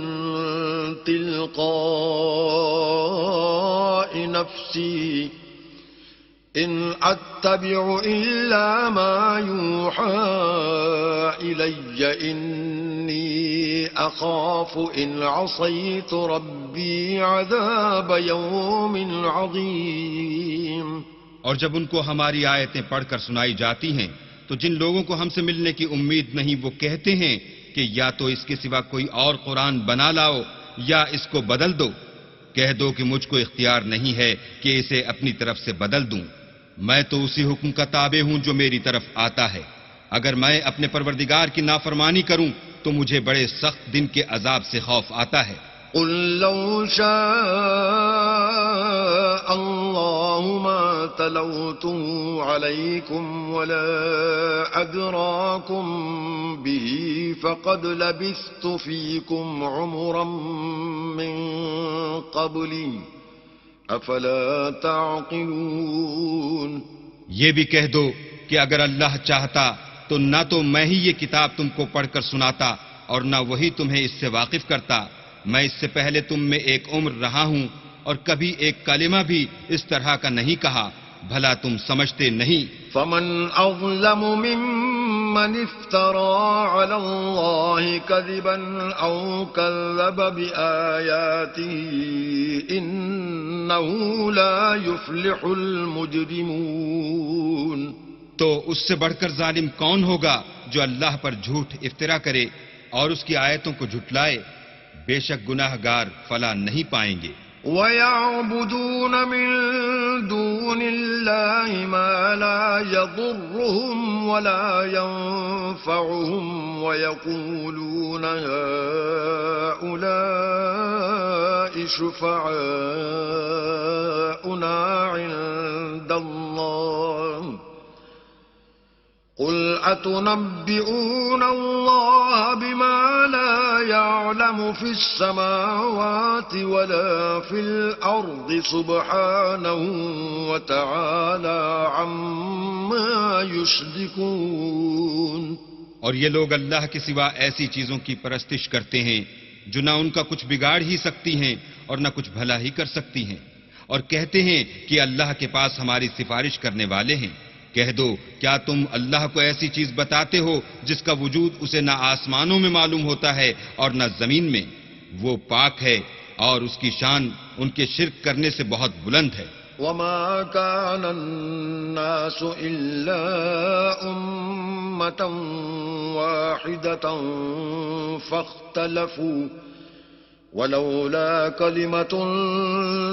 Speaker 1: تِلْقَاءِ نَفْسِي إِنْ أَتَّبِعُ إِلَّا مَا يُوحَى إِلَيَّ إِنِّي أَخَافُ إِنْ عَصَيْتُ رَبِّي عَذَابَ يَوْمٍ عَظِيمٍ۔
Speaker 2: اور جب ان کو ہماری آیتیں پڑھ کر سنائی جاتی ہیں تو جن لوگوں کو ہم سے ملنے کی امید نہیں وہ کہتے ہیں کہ یا تو اس کے سوا کوئی اور قرآن بنا لاؤ یا اس کو بدل دو۔ کہہ دو کہ مجھ کو اختیار نہیں ہے کہ اسے اپنی طرف سے بدل دوں۔ میں تو اسی حکم کا تابع ہوں جو میری طرف آتا ہے. اگر میں اپنے پروردگار کی نافرمانی کروں تو مجھے بڑے سخت دن کے عذاب سے خوف آتا ہے.
Speaker 1: قل لو شاء الله ما تلوته عليكم ولا أدراكم به فقد لبثت فيكم عمرا من قبلي أفلا تعقلون.
Speaker 2: یہ بھی کہہ دو کہ اگر اللہ چاہتا تو نہ تو میں ہی یہ کتاب تم کو پڑھ کر سناتا اور نہ وہی تمہیں اس سے واقف کرتا. میں اس سے پہلے تم میں ایک عمر رہا ہوں اور کبھی ایک کلمہ بھی اس طرح کا نہیں کہا. بھلا تم سمجھتے نہیں؟
Speaker 1: فمن أظلم ممن افترى على الله كذبا أو كذب بآياته إنه لا يفلح المجرمون.
Speaker 2: تو اس سے بڑھ کر ظالم کون ہوگا جو اللہ پر جھوٹ افطرا کرے اور اس کی آیتوں کو جھٹلائے؟ بے شک گناہ گار فلاح نہیں پائیں گے.
Speaker 1: وَيَعْبُدُونَ مِن دُونِ اللَّهِ مَا لَا يَضُرُّهُمْ وَلَا يَنفَعُهُمْ وَيَقُولُونَ هَؤُلَاءِ شُفَعَاؤُنَا عِندَ اللَّهِ قل أتنبئون الله بما لا يعلم في السماوات ولا في الأرض سبحانه وتعالى عما يشركون.
Speaker 2: اور یہ لوگ اللہ کے سوا ایسی چیزوں کی پرستش کرتے ہیں جو نہ ان کا کچھ بگاڑ ہی سکتی ہیں اور نہ کچھ بھلا ہی کر سکتی ہیں، اور کہتے ہیں کہ اللہ کے پاس ہماری سفارش کرنے والے ہیں. کہہ دو کیا تم اللہ کو ایسی چیز بتاتے ہو جس کا وجود اسے نہ آسمانوں میں معلوم ہوتا ہے اور نہ زمین میں؟ وہ پاک ہے اور اس کی شان ان کے شرک کرنے سے بہت بلند ہے.
Speaker 1: وما كان الناس إلا أمة واحدة فاختلفوا ولولا كلمة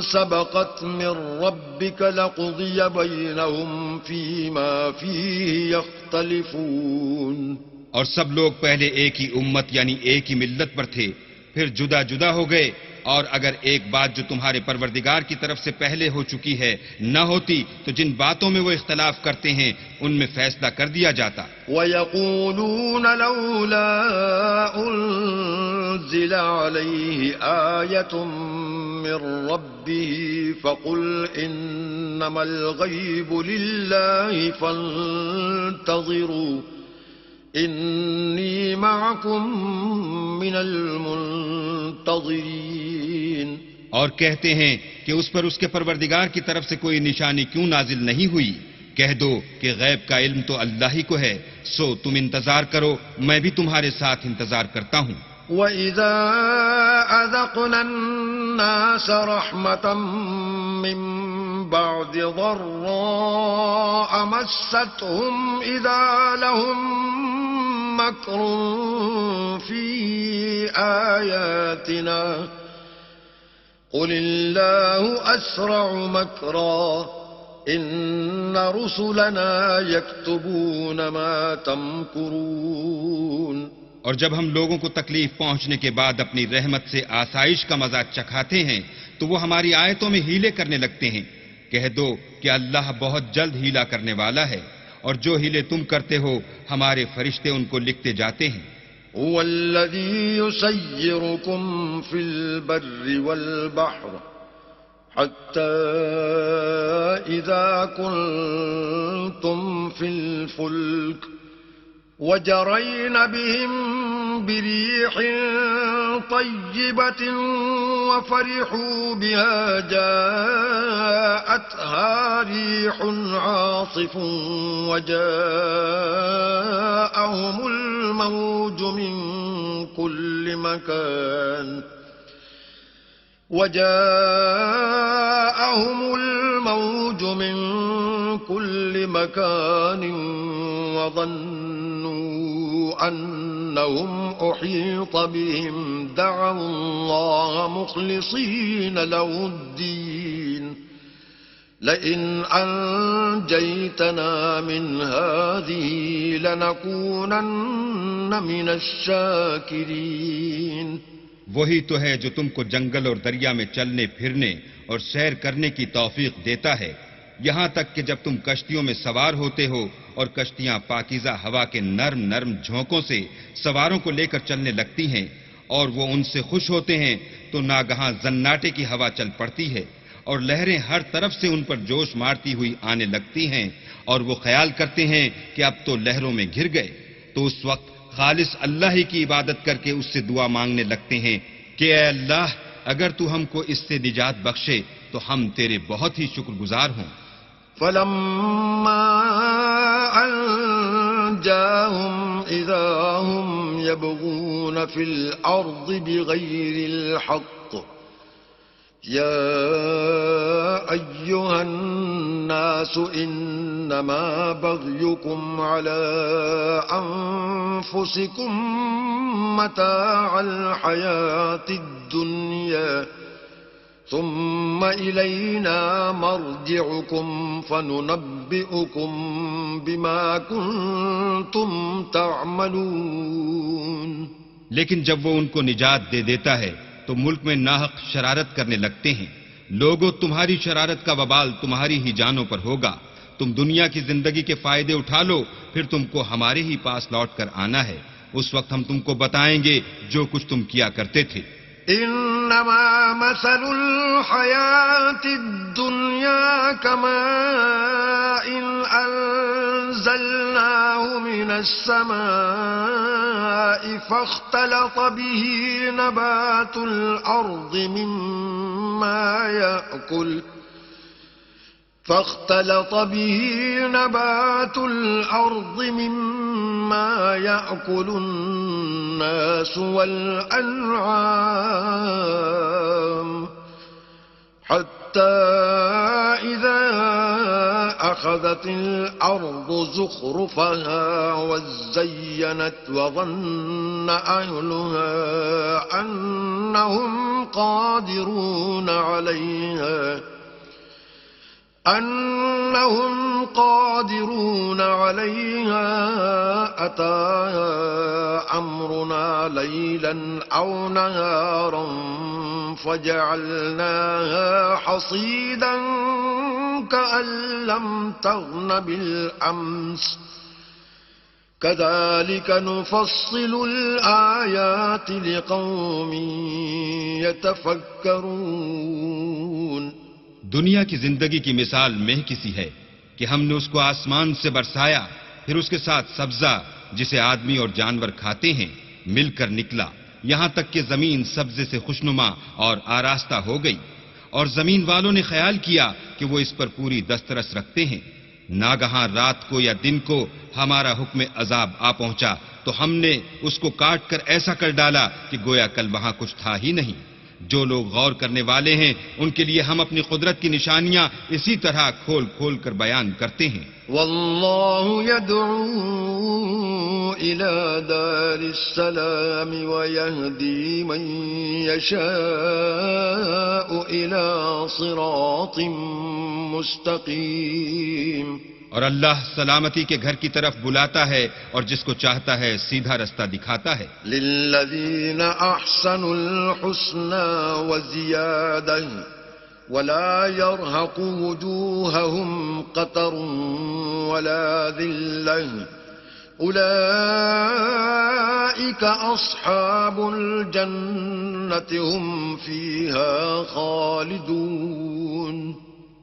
Speaker 1: سبقت من ربك لقضي بينهم فيما فيه يختلفون.
Speaker 2: اور سب لوگ پہلے ایک ہی امت یعنی ایک ہی ملت پر تھے، پھر جدا جدا ہو گئے، اور اگر ایک بات جو تمہارے پروردگار کی طرف سے پہلے ہو چکی ہے نہ ہوتی تو جن باتوں میں وہ اختلاف کرتے ہیں ان میں فیصلہ کر دیا جاتا.
Speaker 1: وَيَقُولُونَ لَوْلَا أُنزِلَ عَلَيْهِ آيَةٌ مِّن رَّبِّهِ فَقُلْ إِنَّمَا الْغَيْبُ لِلَّهِ فَانتَظِرُوا إِنِّي مَعَكُم مِّنَ الْمُنتَظِرِينَ.
Speaker 2: اور کہتے ہیں کہ اس پر اس کے پروردگار کی طرف سے کوئی نشانی کیوں نازل نہیں ہوئی؟ کہہ دو کہ غیب کا علم تو اللہ ہی کو ہے، سو تم انتظار کرو، میں بھی تمہارے ساتھ انتظار کرتا ہوں.
Speaker 1: وَإِذَا أَذَقْنَا النَّاسَ رَحْمَةً مِّن بَعْدِ ضَرَّاءَ مَسَّتْهُمْ إِذَا لَهُم مَّكْرٌ فِي آيَاتِنَا قُلِ اللَّهُ أَسْرَعُ مَكْرًا إِنَّ رُسُلَنَا يَكْتُبُونَ مَا تَمْكُرُونَ.
Speaker 2: اور جب ہم لوگوں کو تکلیف پہنچنے کے بعد اپنی رحمت سے آسائش کا مزہ چکھاتے ہیں تو وہ ہماری آیتوں میں ہیلے کرنے لگتے ہیں. کہہ دو کہ اللہ بہت جلد ہیلا کرنے والا ہے، اور جو ہیلے تم کرتے ہو ہمارے فرشتے ان کو لکھتے جاتے ہیں.
Speaker 1: هو الذي يسيركم في البر والبحر حتى إذا كنتم في الفلك وجرين بهم بريح طيبة وفرحوا بها جاءتها ريح عاصف وجاءهم الموج من كل مكان وظنوا أنهم أحيط بهم دعوا الله مخلصين له الدين لئن أنجيتنا من هذه لنكونن من الشاكرين.
Speaker 2: وہی تو ہے جو تم کو جنگل اور دریا میں چلنے پھرنے اور سیر کرنے کی توفیق دیتا ہے، یہاں تک کہ جب تم کشتیوں میں سوار ہوتے ہو اور کشتیاں پاکیزہ ہوا کے نرم نرم جھونکوں سے سواروں کو لے کر چلنے لگتی ہیں اور وہ ان سے خوش ہوتے ہیں تو ناگہاں زناٹے کی ہوا چل پڑتی ہے اور لہریں ہر طرف سے ان پر جوش مارتی ہوئی آنے لگتی ہیں اور وہ خیال کرتے ہیں کہ اب تو لہروں میں گھر گئے، تو اس وقت خالص اللہ ہی کی عبادت کر کے اس سے دعا مانگنے لگتے ہیں کہ اے اللہ اگر تو ہم کو اس سے نجات بخشے تو ہم تیرے بہت ہی شکر گزار ہوں.
Speaker 1: فلما أنجاهم إذا هم يبغون في الأرض بغير الحق يا أيها الناس إنما بغيكم على أنفسكم متاع الحياة الدنيا ثم إلينا مرجعكم فننبئكم بما كنتم تعملون.
Speaker 2: لیکن جب وہ ان کو نجات دے دیتا ہے تو ملک میں ناحق شرارت کرنے لگتے ہیں. لوگوں تمہاری شرارت کا وبال تمہاری ہی جانوں پر ہوگا. تم دنیا کی زندگی کے فائدے اٹھا لو پھر تم کو ہمارے ہی پاس لوٹ کر آنا ہے. اس وقت ہم تم کو بتائیں گے جو کچھ تم کیا کرتے تھے.
Speaker 1: إنما مثل الحياة الدنيا كماء أنزلناه من السماء فاختلط به نبات الأرض مما يأكل الناس والأنعام حتى إذا أخذت الأرض زخرفها وزينت وظن أهلها أنهم قادرون عليها أتاها أمرنا ليلا أو نهارا فجعلناها حصيدا كأن لم تغن بالأمس كذلك نفصل الآيات لقوم يتفكرون.
Speaker 2: دنیا کی زندگی کی مثال میں کسی ہے کہ ہم نے اس کو آسمان سے برسایا پھر اس کے ساتھ سبزہ جسے آدمی اور جانور کھاتے ہیں مل کر نکلا یہاں تک کہ زمین سبزے سے خوشنما اور آراستہ ہو گئی اور زمین والوں نے خیال کیا کہ وہ اس پر پوری دسترس رکھتے ہیں. ناگہاں رات کو یا دن کو ہمارا حکم عذاب آ پہنچا تو ہم نے اس کو کاٹ کر ایسا کر ڈالا کہ گویا کل وہاں کچھ تھا ہی نہیں. جو لوگ غور کرنے والے ہیں ان کے لیے ہم اپنی قدرت کی نشانیاں اسی طرح کھول کھول کر بیان کرتے ہیں.
Speaker 1: واللہ يدعو إلى دار السلام ويهدي من يشاء إلى صراط مستقيم.
Speaker 2: اور اللہ سلامتی کے گھر کی طرف بلاتا ہے اور جس کو چاہتا ہے سیدھا رستہ دکھاتا ہے.
Speaker 1: للذین احسنوا الحسنى وزیادہ ولا يرهق وجوههم قتر ولا ذلة أولئك أصحاب الجنة هم فيها خالدون.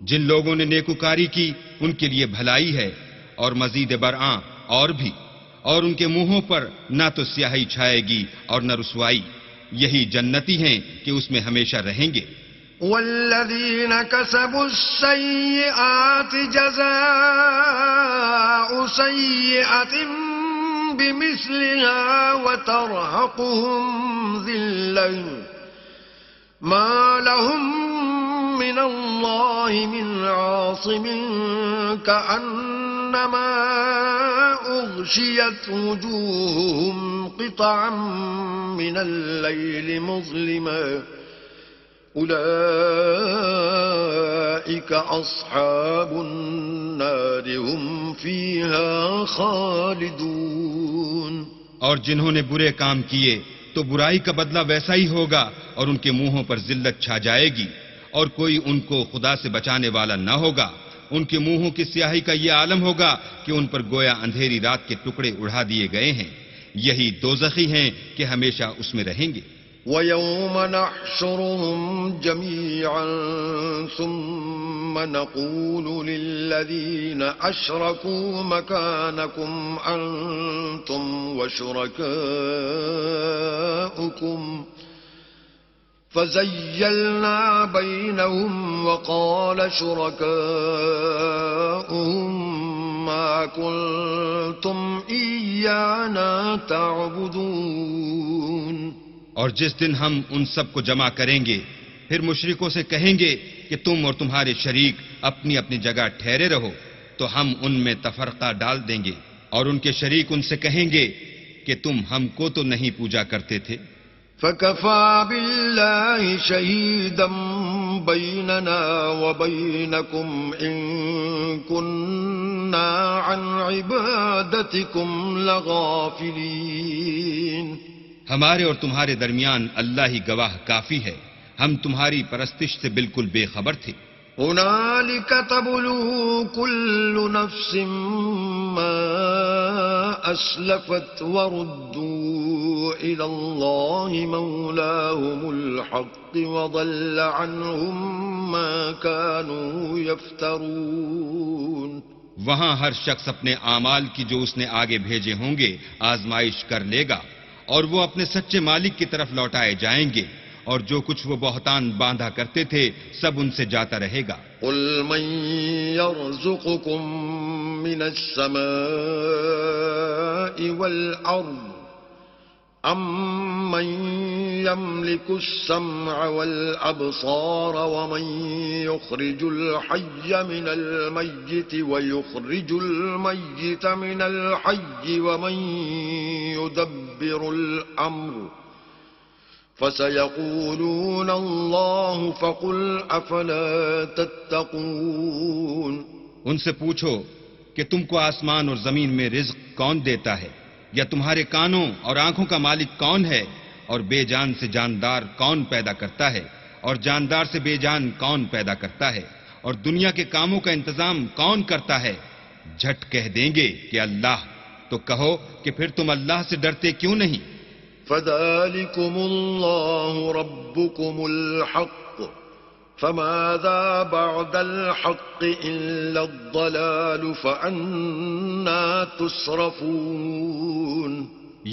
Speaker 2: جن لوگوں نے نیکوکاری کی ان کے لیے بھلائی ہے اور مزید برآں اور بھی، اور ان کے منہوں پر نہ تو سیاہی چھائے گی اور نہ رسوائی. یہی جنتی ہیں کہ اس میں ہمیشہ رہیں گے.
Speaker 1: والذین کسبوا السیئات جزاء سیئة بمثلها وترهقهم ذلة ما لهم من الله من عاصم كأنما أغشيت وجوههم قطعا من الليل مظلما أولئك أولئك أصحاب النار هم فيها خالدون.
Speaker 2: اور جنہوں نے برے کام کیے تو برائی کا بدلہ ویسا ہی ہوگا اور ان کے منہوں پر ذلت چھا جائے گی اور کوئی ان کو خدا سے بچانے والا نہ ہوگا. ان کے منہوں کی سیاہی کا یہ عالم ہوگا کہ ان پر گویا اندھیری رات کے ٹکڑے اڑا دیے گئے ہیں. یہی دوزخی ہیں کہ ہمیشہ اس میں رہیں گے.
Speaker 1: وَيَوْمَ نَحْشُرُهُمْ جَمِيعًا ثُمَّ نَقُولُ لِلَّذِينَ أَشْرَكُوا مَكَانَكُمْ أَنْتُمْ وَشُرَكَاؤُكُمْ فَزَيَّلْنَا بَيْنَهُمْ وَقَالَ شُرَكَاؤُهُمْ مَا كُنْتُمْ إِيَّانَا تَعْبُدُونَ.
Speaker 2: اور جس دن ہم ان سب کو جمع کریں گے پھر مشرکوں سے کہیں گے کہ تم اور تمہارے شریک اپنی اپنی جگہ ٹھہرے رہو تو ہم ان میں تفرقہ ڈال دیں گے اور ان کے شریک ان سے کہیں گے کہ تم ہم کو تو نہیں پوجا کرتے تھے.
Speaker 1: فَكَفَى بِاللَّهِ شَهِيدًا بَيْنَنَا وَبَيْنَكُمْ إِن كُنَّا عَنْ عِبَادَتِكُمْ لَغَافِلِينَ.
Speaker 2: ہمارے اور تمہارے درمیان اللہ ہی گواہ کافی ہے، ہم تمہاری پرستش سے بالکل بے خبر تھے.
Speaker 1: هُنَالِكَ تَبْلُو كُلُّ نَفْسٍ مَّا أَسْلَفَتْ وَرُدُّوا إِلَى اللَّهِ مَوْلَاهُمُ الْحَقِّ وَضَلَّ عَنْهُم مَّا كَانُوا يَفْتَرُونَ.
Speaker 2: وہاں ہر شخص اپنے اعمال کی جو اس نے آگے بھیجے ہوں گے آزمائش کر لے گا اور وہ اپنے سچے مالک کی طرف لوٹائے جائیں گے اور جو کچھ وہ بہتان باندھا کرتے تھے سب ان سے جاتا رہے گا.
Speaker 1: قُلْ مَن يَرْزُقُكُم مِّنَ السَّمَاءِ وَالْأَرْضِ أَمَّن يَمْلِكُ السَّمْعَ وَالْأَبْصَارَ وَمَن يُخْرِجُ الْحَيَّ مِنَ الْمَيِّتِ وَيُخْرِجُ الْمَيِّتَ مِنَ الْحَيِّ وَمَن يُدَبِّرُ الْأَمْرَ فَسَيَقُولُونَ اللَّهُ فَقُلْ أَفَلَا تَتَّقُونَ.
Speaker 2: ان سے پوچھو کہ تم کو آسمان اور زمین میں رزق کون دیتا ہے، یا تمہارے کانوں اور آنکھوں کا مالک کون ہے، اور بے جان سے جاندار کون پیدا کرتا ہے اور جاندار سے بے جان کون پیدا کرتا ہے، اور دنیا کے کاموں کا انتظام کون کرتا ہے. جھٹ کہہ دیں گے کہ اللہ. تو کہو کہ پھر تم اللہ سے ڈرتے کیوں نہیں.
Speaker 1: فَذَلِكُمُ اللَّهُ رَبُّكُمُ الْحَقُّ فَمَاذَا بَعْدَ الْحَقِّ إِلَّا الضَّلَالُ فَأَنَّىٰ تُصْرَفُونَ.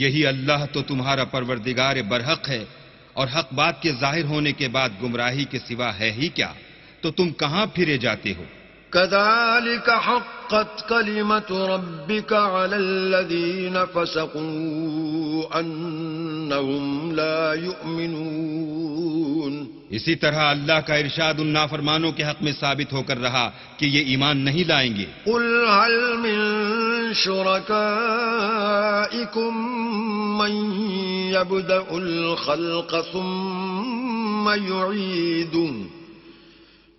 Speaker 2: یہی اللہ تو تمہارا پروردگار برحق ہے اور حق بات کے ظاہر ہونے کے بعد گمراہی کے سوا ہے ہی کیا، تو تم کہاں پھرے جاتے ہو.
Speaker 1: كَذَلِكَ حَقَّتْ كَلِمَةُ رَبِّكَ عَلَى الَّذِينَ فَسَقُوا أَنَّهُمْ لَا يُؤْمِنُونَ.
Speaker 2: اسی طرح اللہ کا ارشاد ان نافرمانوں کے حق میں ثابت ہو کر رہا کہ یہ ایمان نہیں لائیں گے.
Speaker 1: قُلْ هَلْ مِن شُرَكَائِكُم مَّن يَبْدَأُ الْخَلْقَ ثُمَّ يُعِيدُهُ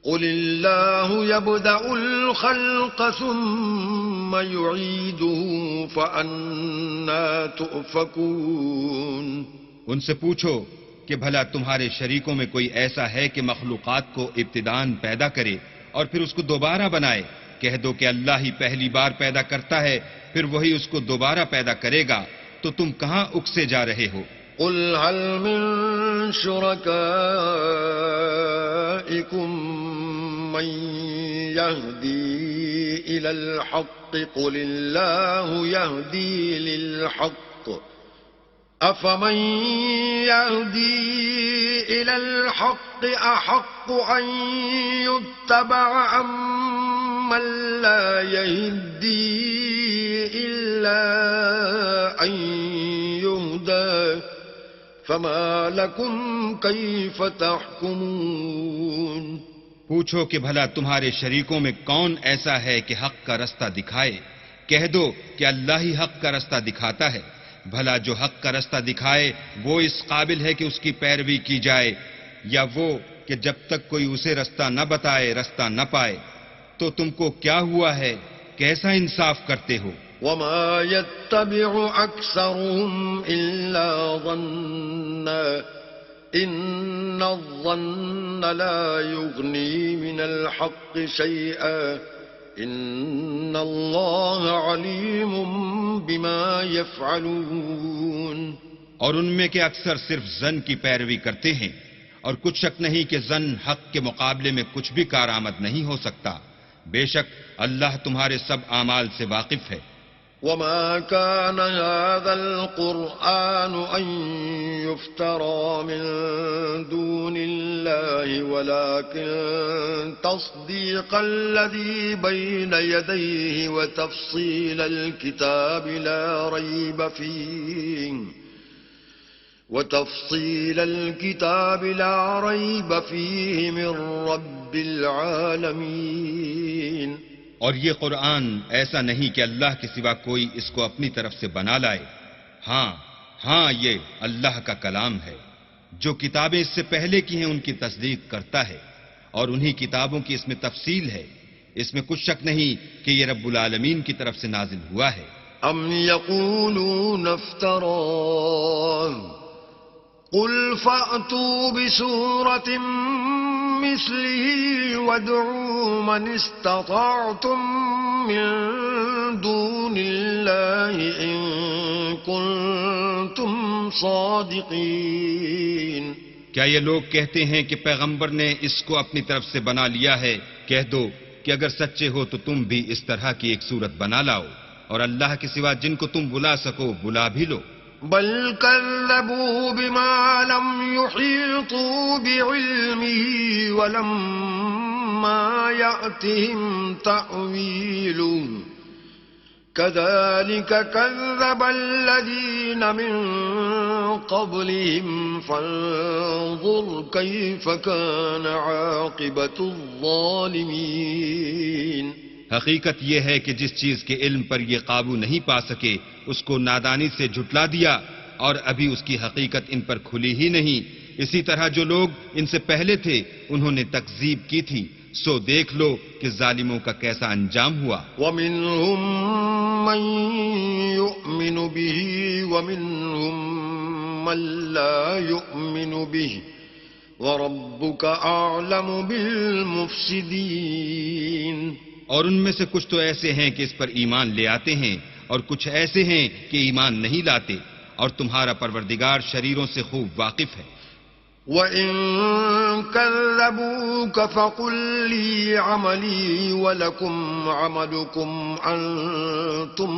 Speaker 1: قُلِ اللَّهُ يَبْدَأُ الْخَلْقَ ثُمَّ يُعِيدُهُ فَأَنَّىٰ تُؤْفَكُونَ.
Speaker 2: ان سے پوچھو کہ بھلا تمہارے شریکوں میں کوئی ایسا ہے کہ مخلوقات کو ابتداءً پیدا کرے اور پھر اس کو دوبارہ بنائے. کہہ دو کہ اللہ ہی پہلی بار پیدا کرتا ہے پھر وہی اس کو دوبارہ پیدا کرے گا، تو تم کہاں اکسے جا رہے ہو.
Speaker 1: قُلْ هَلْ مِن شُرَكَائِكُم مَّن يَهْدِي إِلَى الْحَقِّ قُلِ اللَّهُ يَهْدِي لِلْحَقِّ أَفَمَن يَهْدِي إِلَى الْحَقِّ أَحَقُّ أَن يُتَّبَعَ أَمَّن لَّا يَهْدِي إِلَّا أَن يُهْدَىٰ فَمَا لَكُمْ كَيْفَ تَحْكُمُونَ.
Speaker 2: پوچھو کہ بھلا تمہارے شریکوں میں کون ایسا ہے کہ حق کا رستہ دکھائے. کہہ دو کہ اللہ ہی حق کا رستہ دکھاتا ہے. بھلا جو حق کا رستہ دکھائے وہ اس قابل ہے کہ اس کی پیروی کی جائے، یا وہ کہ جب تک کوئی اسے رستہ نہ بتائے رستہ نہ پائے تو تم کو کیا ہوا ہے، کیسا انصاف کرتے ہو؟
Speaker 1: وما يتبع أكثرهم إلا ظنا إن الظن لا يغني من الحق شيئا إن الله عليم بما يفعلون.
Speaker 2: اور ان میں کے اکثر صرف ظن کی پیروی کرتے ہیں، اور کچھ شک نہیں کہ ظن حق کے مقابلے میں کچھ بھی کارآمد نہیں ہو سکتا. بے شک اللہ تمہارے سب اعمال سے واقف ہے.
Speaker 1: وما كان هذا القرآن أن يفترى من دون الله ولكن تصديق الذي بين يديه وتفصيل الكتاب لا ريب فيه من رب العالمين.
Speaker 2: اور یہ قرآن ایسا نہیں کہ اللہ کے سوا کوئی اس کو اپنی طرف سے بنا لائے. ہاں یہ اللہ کا کلام ہے. جو کتابیں اس سے پہلے کی ہیں ان کی تصدیق کرتا ہے، اور انہی کتابوں کی اس میں تفصیل ہے. اس میں کچھ شک نہیں کہ یہ رب العالمین کی طرف سے نازل ہوا ہے.
Speaker 1: ام یقولون افتراه قل فأتوا بسورة مثله وادعوا من استطعتم من دون الله إن كنتم صادقين.
Speaker 2: کیا یہ لوگ کہتے ہیں کہ پیغمبر نے اس کو اپنی طرف سے بنا لیا ہے؟ کہہ دو کہ اگر سچے ہو تو تم بھی اس طرح کی ایک صورت بنا لاؤ، اور اللہ کے سوا جن کو تم بلا سکو بلا بھی لو.
Speaker 1: بل كذبوا بما لم يحيطوا بعلمه ولما يأتهم تأويله كذلك كذب الذين من قبلهم فانظر كيف كان عاقبة الظالمين.
Speaker 2: حقیقت یہ ہے کہ جس چیز کے علم پر یہ قابو نہیں پا سکے اس کو نادانی سے جھٹلا دیا، اور ابھی اس کی حقیقت ان پر کھلی ہی نہیں. اسی طرح جو لوگ ان سے پہلے تھے انہوں نے تکذیب کی تھی، سو دیکھ لو کہ ظالموں کا کیسا انجام ہوا.
Speaker 1: وَمِنْهُمْ مَنْ يُؤْمِنُ بِهِ وَمِنْهُمْ مَنْ لَا يُؤْمِنُ بِهِ وَرَبُّكَ أَعْلَمُ بِالْمُفْسِدِينَ.
Speaker 2: اور ان میں سے کچھ تو ایسے ہیں کہ اس پر ایمان لے آتے ہیں، اور کچھ ایسے ہیں کہ ایمان نہیں لاتے، اور تمہارا پروردگار شریروں سے خوب واقف ہے.
Speaker 1: وَإِن كَذَّبُوكَ فَقُل لِّي عَمَلِي وَلَكُمْ عَمَلُكُمْ أَنتُمْ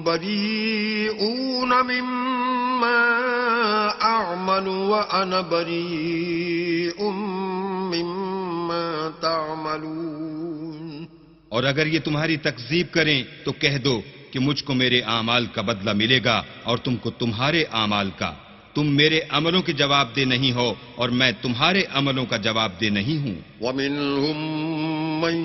Speaker 1: بَرِيئُونَ مِمَّا أَعْمَلُ وَأَنَا بَرِيءٌ مِّمَّا تَعْمَلُونَ.
Speaker 2: اور اگر یہ تمہاری تکذیب کریں تو کہہ دو کہ مجھ کو میرے اعمال کا بدلہ ملے گا اور تم کو تمہارے اعمال کا. تم میرے عملوں کے جواب دہ نہیں ہو اور میں تمہارے عملوں کا جواب دہ نہیں ہوں.
Speaker 1: وَمِنْهُمْ مَنْ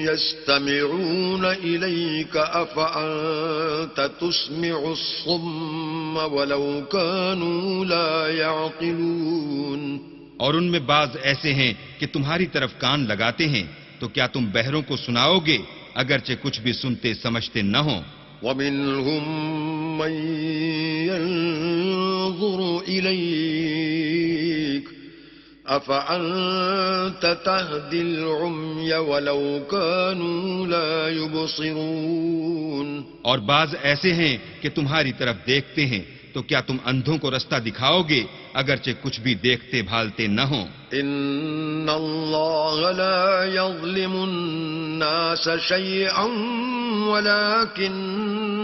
Speaker 1: يَسْتَمِعُونَ إِلَيْكَ أَفَأَنْتَ تُسْمِعُ الصُّمَّ وَلَوْ كَانُوا لَا يَعْقِلُونَ.
Speaker 2: اور ان میں بعض ایسے ہیں کہ تمہاری طرف کان لگاتے ہیں، تو کیا تم بہروں کو سناؤ گے اگرچہ کچھ بھی سنتے سمجھتے نہ ہوں.
Speaker 1: وَمِنْهُمْ مَنْ يَنْظُرُ إِلَيْكَ أَفَأَنْتَ تَهْدِي الْعُمْيَ وَلَوْ كَانُوا لَا يُبْصِرُونَ.
Speaker 2: اور بعض ایسے ہیں کہ تمہاری طرف دیکھتے ہیں، تو کیا تم اندھوں کو رستہ دکھاؤ گے اگرچہ کچھ بھی دیکھتے بھالتے نہ ہوں.
Speaker 1: ان اللہ لا یظلم الناس شیئا ولكن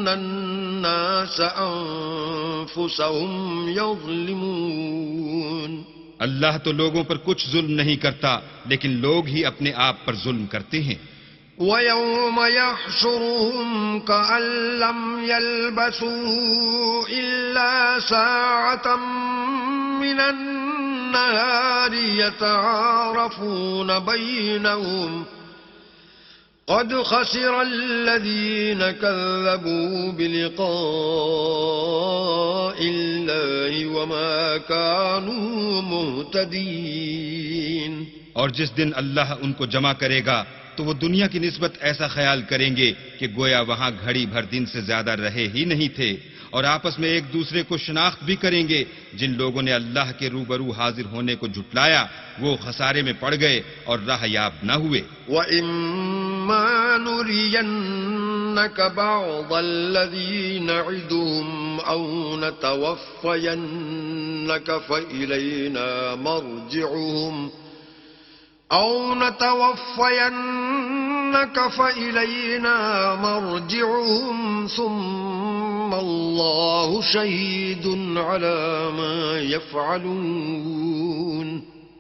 Speaker 1: الناس انفسهم یظلمون.
Speaker 2: اللہ تو لوگوں پر کچھ ظلم نہیں کرتا لیکن لوگ ہی اپنے آپ پر ظلم کرتے ہیں.
Speaker 1: وَيَوْمَ يَحْشُرُهُمْ كَأَن لَّمْ يَلْبَثُوا إِلَّا سَاعَةً مِّنَ النَّهَارِ يَتَعَارَفُونَ بَيْنَهُمْ قد خسر الذين كذبوا بلقاء الله وما كانوا مهتدين.
Speaker 2: اور جس دن اللہ ان کو جمع کرے گا تو وہ دنیا کی نسبت ایسا خیال کریں گے کہ گویا وہاں گھڑی بھر دن سے زیادہ رہے ہی نہیں تھے، اور آپس میں ایک دوسرے کو شناخت بھی کریں گے. جن لوگوں نے اللہ کے روبرو حاضر ہونے کو جھٹلایا وہ خسارے میں پڑ گئے اور راہ یاب نہ ہوئے.
Speaker 1: وَإِمَّا نُرِيَنَّكَ بَعْضَ الَّذِي نَعِدُهُمْ أَوْ نَتَوَفَّيَنَّكَ فَإِلَيْنَا مَرْجِعُهُمْ ثُمَّ اللَّهُ شَهِيدٌ عَلَى مَا يَفْعَلُونَ.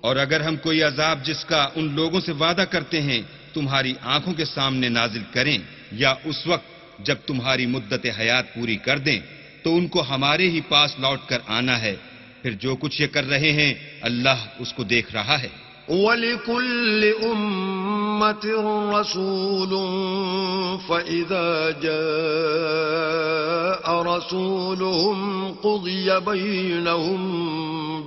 Speaker 2: اور اگر ہم کوئی عذاب جس کا ان لوگوں سے وعدہ کرتے ہیں تمہاری آنکھوں کے سامنے نازل کریں یا اس وقت جب تمہاری مدت حیات پوری کر دیں تو ان کو ہمارے ہی پاس لوٹ کر آنا ہے. پھر جو کچھ یہ کر رہے ہیں اللہ اس کو دیکھ رہا ہے.
Speaker 1: وَلِكُلِّ أُمَّةٍ رَّسُولٌ فَإِذَا جَاءَ رَسُولُهُمْ قُضِيَ بَيْنَهُم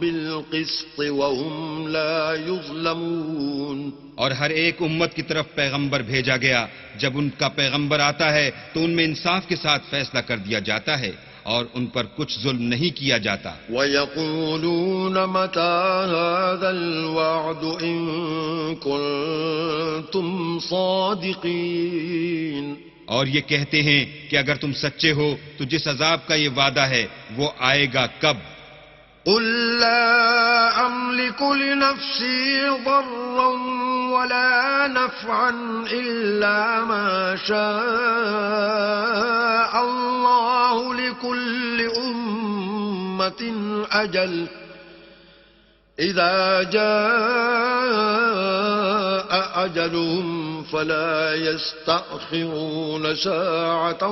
Speaker 1: بِالْقِسْطِ وَهُمْ لَا يُظْلَمُونَ.
Speaker 2: اور ہر ایک امت کی طرف پیغمبر بھیجا گیا، جب ان کا پیغمبر آتا ہے تو ان میں انصاف کے ساتھ فیصلہ کر دیا جاتا ہے اور ان پر کچھ ظلم نہیں کیا جاتا.
Speaker 1: وَيَقُولُونَ مَتَىٰ هَٰذَا الْوَعْدُ إِن كُنتُمْ صَادِقِينَ.
Speaker 2: اور یہ کہتے ہیں کہ اگر تم سچے ہو تو جس عذاب کا یہ وعدہ ہے وہ آئے گا کب؟
Speaker 1: قُل لَّا أَمْلِكُ لِنَفْسِي ضَرًّا وَلَا نَفْعًا إِلَّا مَا شَاءَ اللَّهُ لِكُلِّ أُمَّةٍ أَجَلٌ إِذَا جَاءَ أَجَلُهُمْ فَلَا يَسْتَأْخِرُونَ سَاعَةً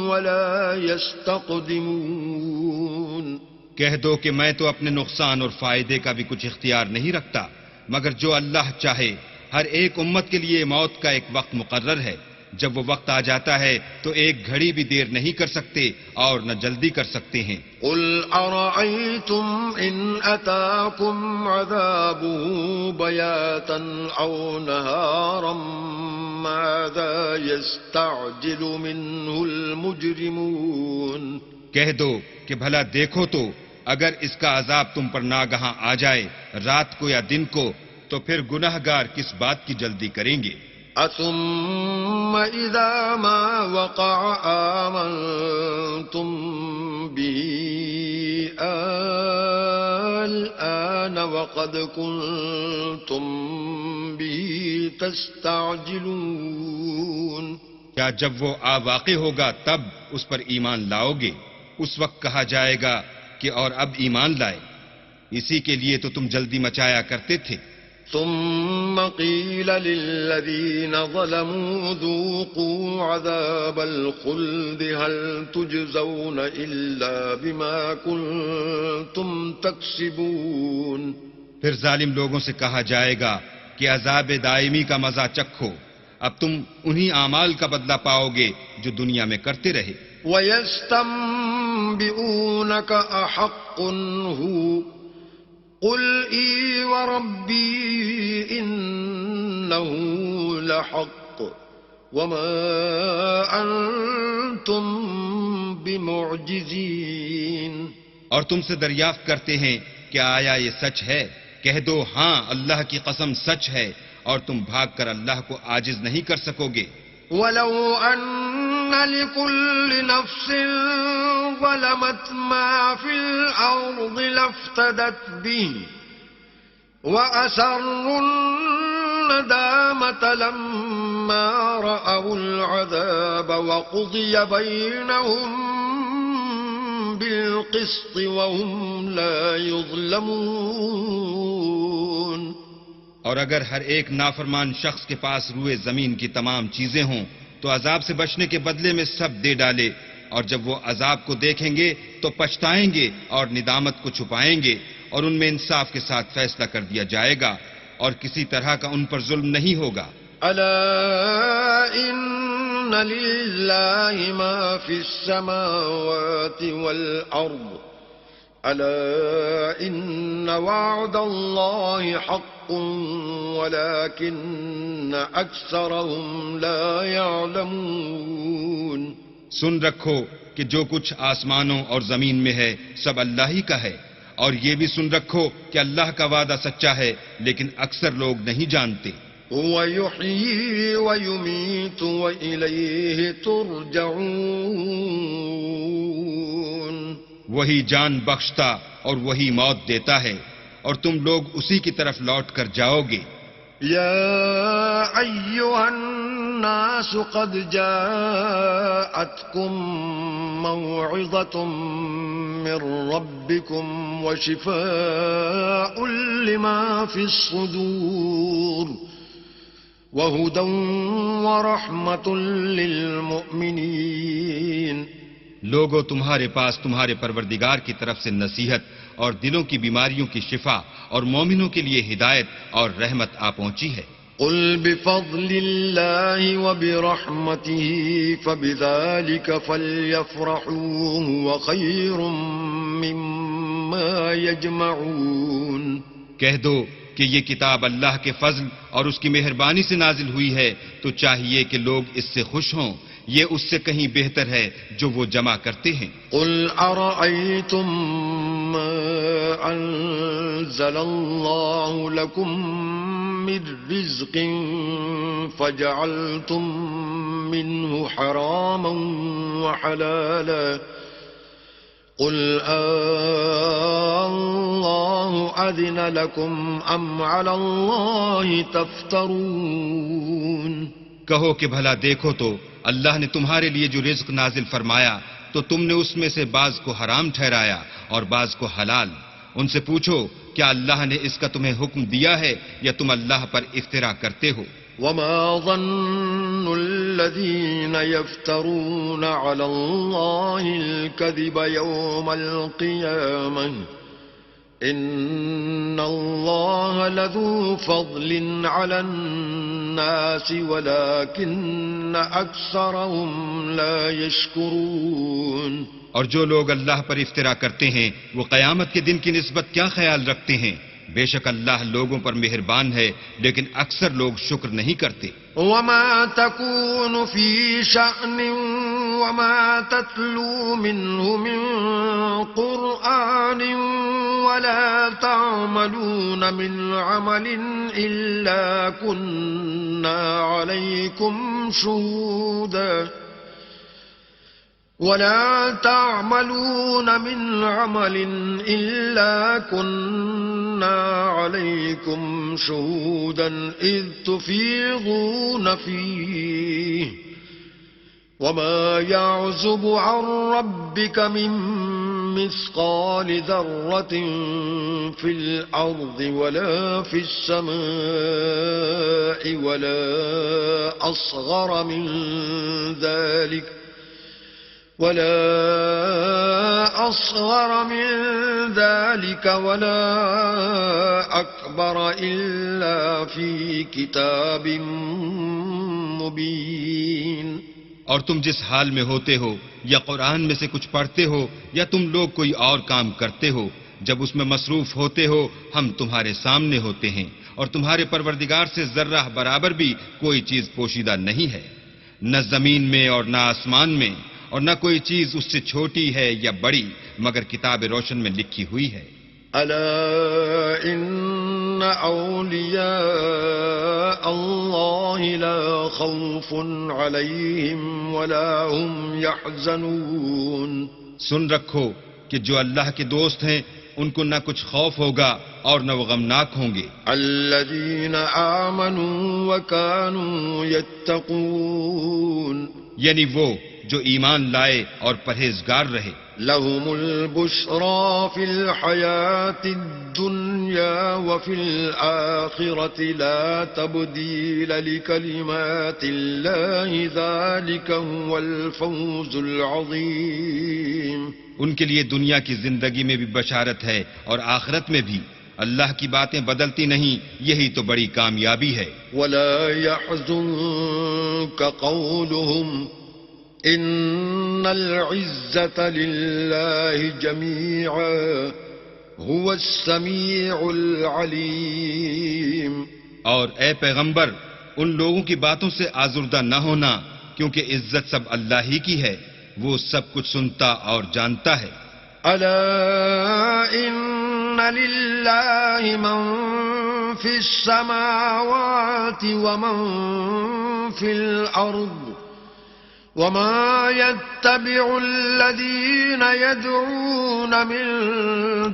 Speaker 1: وَلَا يَسْتَقْدِمُونَ.
Speaker 2: کہہ دو کہ میں تو اپنے نقصان اور فائدے کا بھی کچھ اختیار نہیں رکھتا، مگر جو اللہ چاہے. ہر ایک امت کے لیے موت کا ایک وقت مقرر ہے. جب وہ وقت آ جاتا ہے تو ایک گھڑی بھی دیر نہیں کر سکتے اور نہ جلدی کر سکتے ہیں.
Speaker 1: قُلْ أَرَأَيْتُمْ إِنْ أَتَاكُمْ عَذَابُهُ بَيَاتًا أَوْ نَهَارًا مَاذَا يَسْتَعْجِلُ مِنْهُ الْمُجْرِمُونَ.
Speaker 2: کہہ دو کہ بھلا دیکھو تو اگر اس کا عذاب تم پر ناگہاں آ جائے رات کو یا دن کو تو پھر گناہگار کس بات کی جلدی کریں گے؟
Speaker 1: أَثُمَّ إِذَا مَا وَقَعَ آمَنْتُمْ بِهِ الْآنَ وَقَدْ كُنْتُمْ بِهِ تَسْتَعْجِلُونَ.
Speaker 2: کیا جب وہ واقع ہوگا تب اس پر ایمان لاؤ گے؟ اس وقت کہا جائے گا کہ اور اب ایمان لائے، اسی کے لیے تو تم جلدی مچایا کرتے تھے.
Speaker 1: ثم قيل للذين ظلموا ذوقوا عذاب الخلد هل تجزون إلا بما كنتم تكسبون.
Speaker 2: پھر ظالم لوگوں سے کہا جائے گا کہ عذاب دائمی کا مزہ چکھو، اب تم انہی اعمال کا بدلہ پاؤ گے جو دنیا میں کرتے رہے.
Speaker 1: وَيَسْتَنبِئُونَكَ أَحَقٌّ هُوَ قُلْ إِي وَرَبِّي إِنَّهُ لَحَقٌّ وَمَا أَنْتُمْ بِمُعْجِزِينَ.
Speaker 2: اور تم سے دریافت کرتے ہیں کہ آیا یہ سچ ہے؟ کہہ دو ہاں اللہ کی قسم سچ ہے، اور تم بھاگ کر اللہ کو عاجز نہیں کر سکو گے.
Speaker 1: وَلَوْ أَنَّ لِكُلِّ نَفْسٍ ظَلَمَتْ مَا فِي الْأَرْضِ لَافْتَدَتْ بِهِ وَأَسَرُّوا النَّدَامَةَ لَمَّا رَأَوُا الْعَذَابَ وَقُضِيَ بَيْنَهُم بِالْقِسْطِ وَهُمْ لَا يُظْلَمُونَ.
Speaker 2: اور اگر ہر ایک نافرمان شخص کے پاس روئے زمین کی تمام چیزیں ہوں تو عذاب سے بچنے کے بدلے میں سب دے ڈالے، اور جب وہ عذاب کو دیکھیں گے تو پچھتائیں گے اور ندامت کو چھپائیں گے، اور ان میں انصاف کے ساتھ فیصلہ کر دیا جائے گا اور کسی طرح کا ان پر ظلم نہیں ہوگا.
Speaker 1: ألا إن لله ما في السماوات والأرض ألا إن وعد الله حق ولكن أكثرهم لا يعلمون.
Speaker 2: سن رکھو کہ جو کچھ آسمانوں اور زمین میں ہے سب اللہ ہی کا ہے، اور یہ بھی سن رکھو کہ اللہ کا وعدہ سچا ہے لیکن اکثر لوگ نہیں جانتے.
Speaker 1: هو يحيي ويميت وإليه ترجعون.
Speaker 2: وہی جان بخشتا اور وہی موت دیتا ہے اور تم لوگ اسی کی طرف لوٹ کر جاؤ گے.
Speaker 1: يا أيها الناس قد جاءتكم موعظة من ربكم وشفاء لما في الصدور وهدى ورحمة للمؤمنين.
Speaker 2: لوگوں تمہارے پاس تمہارے پروردگار کی طرف سے نصیحت اور دلوں کی بیماریوں کی شفا اور مومنوں کے لیے ہدایت اور رحمت آ پہنچی ہے.
Speaker 1: قل بفضل الله وبرحمته فبذلك فليفرحوا هو خير مما يجمعون.
Speaker 2: کہہ دو کہ یہ کتاب اللہ کے فضل اور اس کی مہربانی سے نازل ہوئی ہے تو چاہیے کہ لوگ اس سے خوش ہوں، یہ اس سے کہیں بہتر ہے جو وہ جمع کرتے ہیں.
Speaker 1: قل أرأيتم ما أنزل الله لكم من رزق فجعلتم منه حراما وحلالا قل الله أذن لكم أم على الله تفترون.
Speaker 2: کہو کہ بھلا دیکھو تو اللہ نے تمہارے لیے جو رزق نازل فرمایا تو تم نے اس میں سے بعض کو حرام ٹھہرایا اور بعض کو حلال. ان سے پوچھو کیا اللہ نے اس کا تمہیں حکم دیا ہے یا تم اللہ پر افترا کرتے ہو.
Speaker 1: وما ظن الذين يفترون على الله الكذب يوم القيامة إن الله لذو فضل على الناس ولكن أكثرهم لا يشكرون.
Speaker 2: اور جو لوگ اللہ پر افترا کرتے ہیں وہ قیامت کے دن کی نسبت کیا خیال رکھتے ہیں؟ بے شک اللہ لوگوں پر مہربان ہے لیکن اکثر لوگ شکر نہیں کرتے.
Speaker 1: وما تكون في شأن وما تتلو منه من قرآن ولا تعملون من عمل إلا كنا عليكم شهودا ولا تعملون من عمل إلا كنا عليكم شهودا إذ تفيضون فيه وما يعزب عن ربك من مثقال ذرة في الأرض ولا في السماء ولا أصغر من ذلك ولا أكبر إلا في كتاب مبين.
Speaker 2: اور تم جس حال میں ہوتے ہو یا قرآن میں سے کچھ پڑھتے ہو یا تم لوگ کوئی اور کام کرتے ہو، جب اس میں مصروف ہوتے ہو ہم تمہارے سامنے ہوتے ہیں اور تمہارے پروردگار سے ذرہ برابر بھی کوئی چیز پوشیدہ نہیں ہے، نہ زمین میں اور نہ آسمان میں، اور نہ کوئی چیز اس سے چھوٹی ہے یا بڑی مگر کتاب روشن میں لکھی ہوئی ہے.
Speaker 1: ألا إن أولياء الله لا خوف عليهم ولا هم يحزنون.
Speaker 2: سن رکھو کہ جو اللہ کے دوست ہیں ان کو نہ کچھ خوف ہوگا اور نہ وہ غمناک ہوں گے.
Speaker 1: الذين آمنوا وكانوا يتقون.
Speaker 2: یعنی وہ جو ایمان لائے اور پرہیزگار رہے.
Speaker 1: لهم البشرى في الحياة الدنيا وفي الآخرة لا تبديل لكلمات الله ذلك هو الفوز العظيم.
Speaker 2: ان کے لیے دنیا کی زندگی میں بھی بشارت ہے اور آخرت میں بھی. اللہ کی باتیں بدلتی نہیں، یہی تو بڑی کامیابی ہے۔
Speaker 1: ولا يحزنك قولهم إن العزة لله جميعا هو السميع العليم۔
Speaker 2: اور اے پیغمبر، ان لوگوں کی باتوں سے آزردہ نہ ہونا، کیونکہ عزت سب اللہ ہی کی ہے، وہ سب کچھ سنتا اور جانتا ہے۔
Speaker 1: ألا إن لله من في السماوات ومن في الأرض وما يتبع الذين يدعون من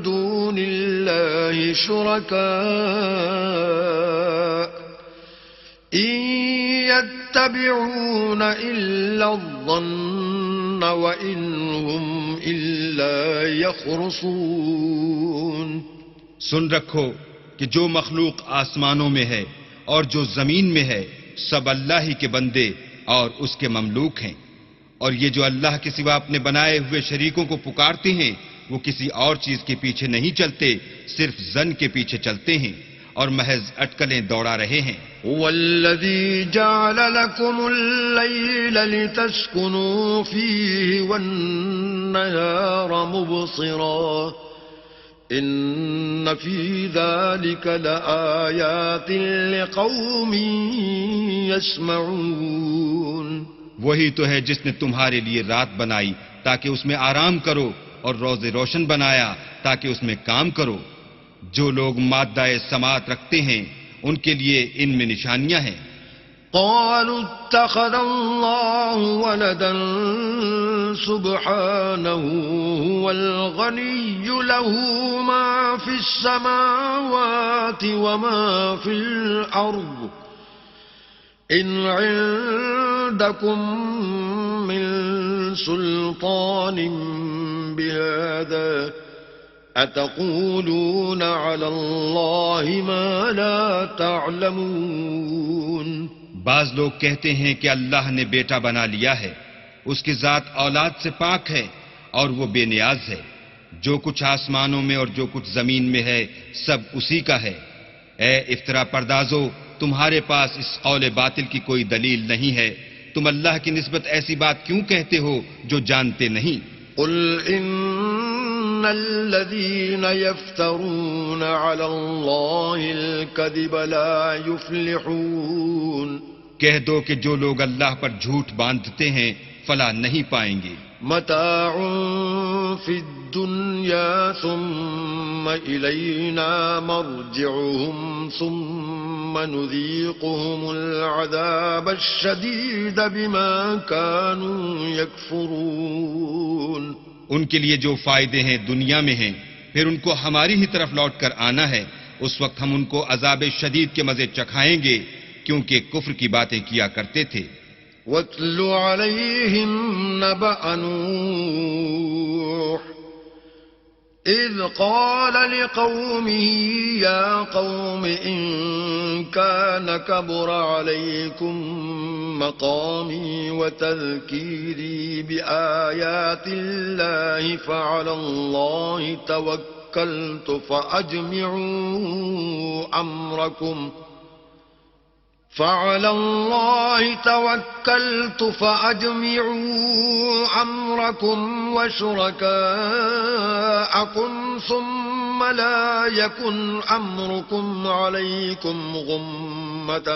Speaker 1: دون الله شركاء إن يتبعون إلا الظن وإن هم إلا يخرصون۔
Speaker 2: سن رکھو کہ جو مخلوق آسمانوں میں ہے اور جو زمین میں ہے سب اللہ ہی کے بندے اور اس کے مملوک ہیں، اور یہ جو اللہ کے سوا اپنے بنائے ہوئے شریکوں کو پکارتے ہیں وہ کسی اور چیز کے پیچھے نہیں چلتے، صرف ظن کے پیچھے چلتے ہیں اور محض اٹکلیں دوڑا رہے ہیں۔
Speaker 1: هو الذي جعل لكم الليل لتسكنوا فيه والنهار مبصرا إن في ذلك لآيات لقوم يسمعون۔
Speaker 2: وہی تو ہے جس نے تمہارے لیے رات بنائی تاکہ اس میں آرام کرو، اور روز روشن بنایا تاکہ اس میں کام کرو۔ جو لوگ مادہ سماعت رکھتے ہیں ان کے لیے ان میں نشانیاں ہیں۔
Speaker 1: قالوا اتخذ الله ولدا سبحانه هو الغني له ما في السماوات وما في الأرض إن عندكم من سلطان بهذا أتقولون على الله ما لا تعلمون۔
Speaker 2: بعض لوگ کہتے ہیں کہ اللہ نے بیٹا بنا لیا ہے، اس کی ذات اولاد سے پاک ہے اور وہ بے نیاز ہے۔ جو کچھ آسمانوں میں اور جو کچھ زمین میں ہے سب اسی کا ہے۔ اے افطرا پردازو، تمہارے پاس اس قول باطل کی کوئی دلیل نہیں ہے، تم اللہ کی نسبت ایسی بات کیوں کہتے ہو جو جانتے نہیں؟
Speaker 1: قل إن الذين يفترون على الله الكذب لا يفلحون۔
Speaker 2: کہہ دو کہ جو لوگ اللہ پر جھوٹ باندھتے ہیں فلاح نہیں پائیں گے۔
Speaker 1: متاع في الدنيا ثم إلينا مرجعهم ثم نذيقهم العذاب الشديد بما كانوا يكفرون۔
Speaker 2: ان کے لیے جو فائدے ہیں دنیا میں ہیں، پھر ان کو ہماری ہی طرف لوٹ کر آنا ہے، اس وقت ہم ان کو عذاب شدید کے مزے چکھائیں گے کیونکہ کفر کی باتیں کیا کرتے تھے۔
Speaker 1: وَاتْلُ عَلَيْهِمْ نَبَأَ نُوحٍ إِذْ قَالَ لِقَوْمِهِ يَا قَوْمِ إِن كَانَ كَبُرَ عَلَيْكُمْ مَقَامِي وَتَذْكِيرِي بِآيَاتِ اللَّهِ فَعَلَى اللَّهِ تَوَكَّلْتُ فأجمعوا أمركم وشركاءكم ثم لا يكن أمركم عليكم غمة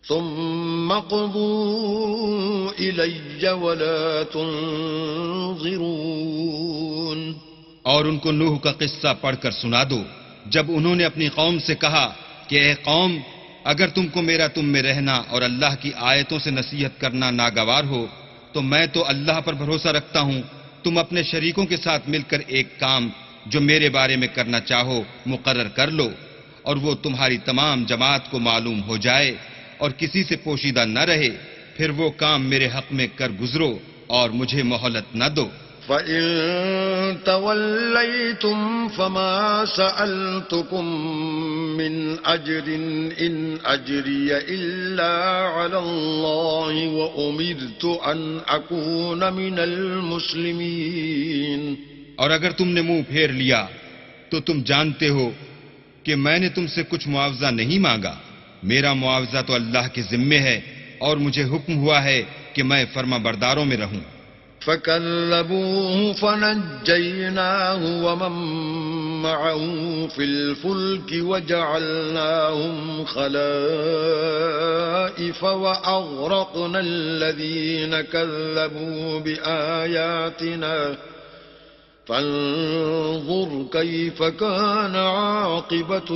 Speaker 1: ثم قضوا إلي ولا تنظرون۔
Speaker 2: اور ان کو نوح کا قصہ پڑھ کر سنا دو جب انہوں نے اپنی قوم سے کہا کہ اے قوم، اگر تم کو میرا تم میں رہنا اور اللہ کی آیتوں سے نصیحت کرنا ناگوار ہو تو میں تو اللہ پر بھروسہ رکھتا ہوں، تم اپنے شریکوں کے ساتھ مل کر ایک کام جو میرے بارے میں کرنا چاہو مقرر کر لو، اور وہ تمہاری تمام جماعت کو معلوم ہو جائے اور کسی سے پوشیدہ نہ رہے، پھر وہ کام میرے حق میں کر گزرو اور مجھے مہلت نہ دو۔
Speaker 1: فَإِن تَوَلَّيْتُمْ فَمَا سَأَلْتُكُم مِّنْ أَجْرٍ إِنْ أَجْرِيَ إِلَّا عَلَى اللَّهِ وَأُمِرْتُ أَنْ أَكُونَ مِنَ الْمُسْلِمِينَ۔
Speaker 2: اور اگر تم نے منہ پھیر لیا تو تم جانتے ہو کہ میں نے تم سے کچھ معاوضہ نہیں مانگا. میرا معاوضہ تو اللہ کے ذمے ہے اور مجھے حکم ہوا ہے کہ میں فرما برداروں میں رہوں.
Speaker 1: فكذبوه فنجيناه ومن معه في الفلك وجعلناهم خلائف وأغرقنا الذين كذبوا بآياتنا فانظر كيف كان عاقبة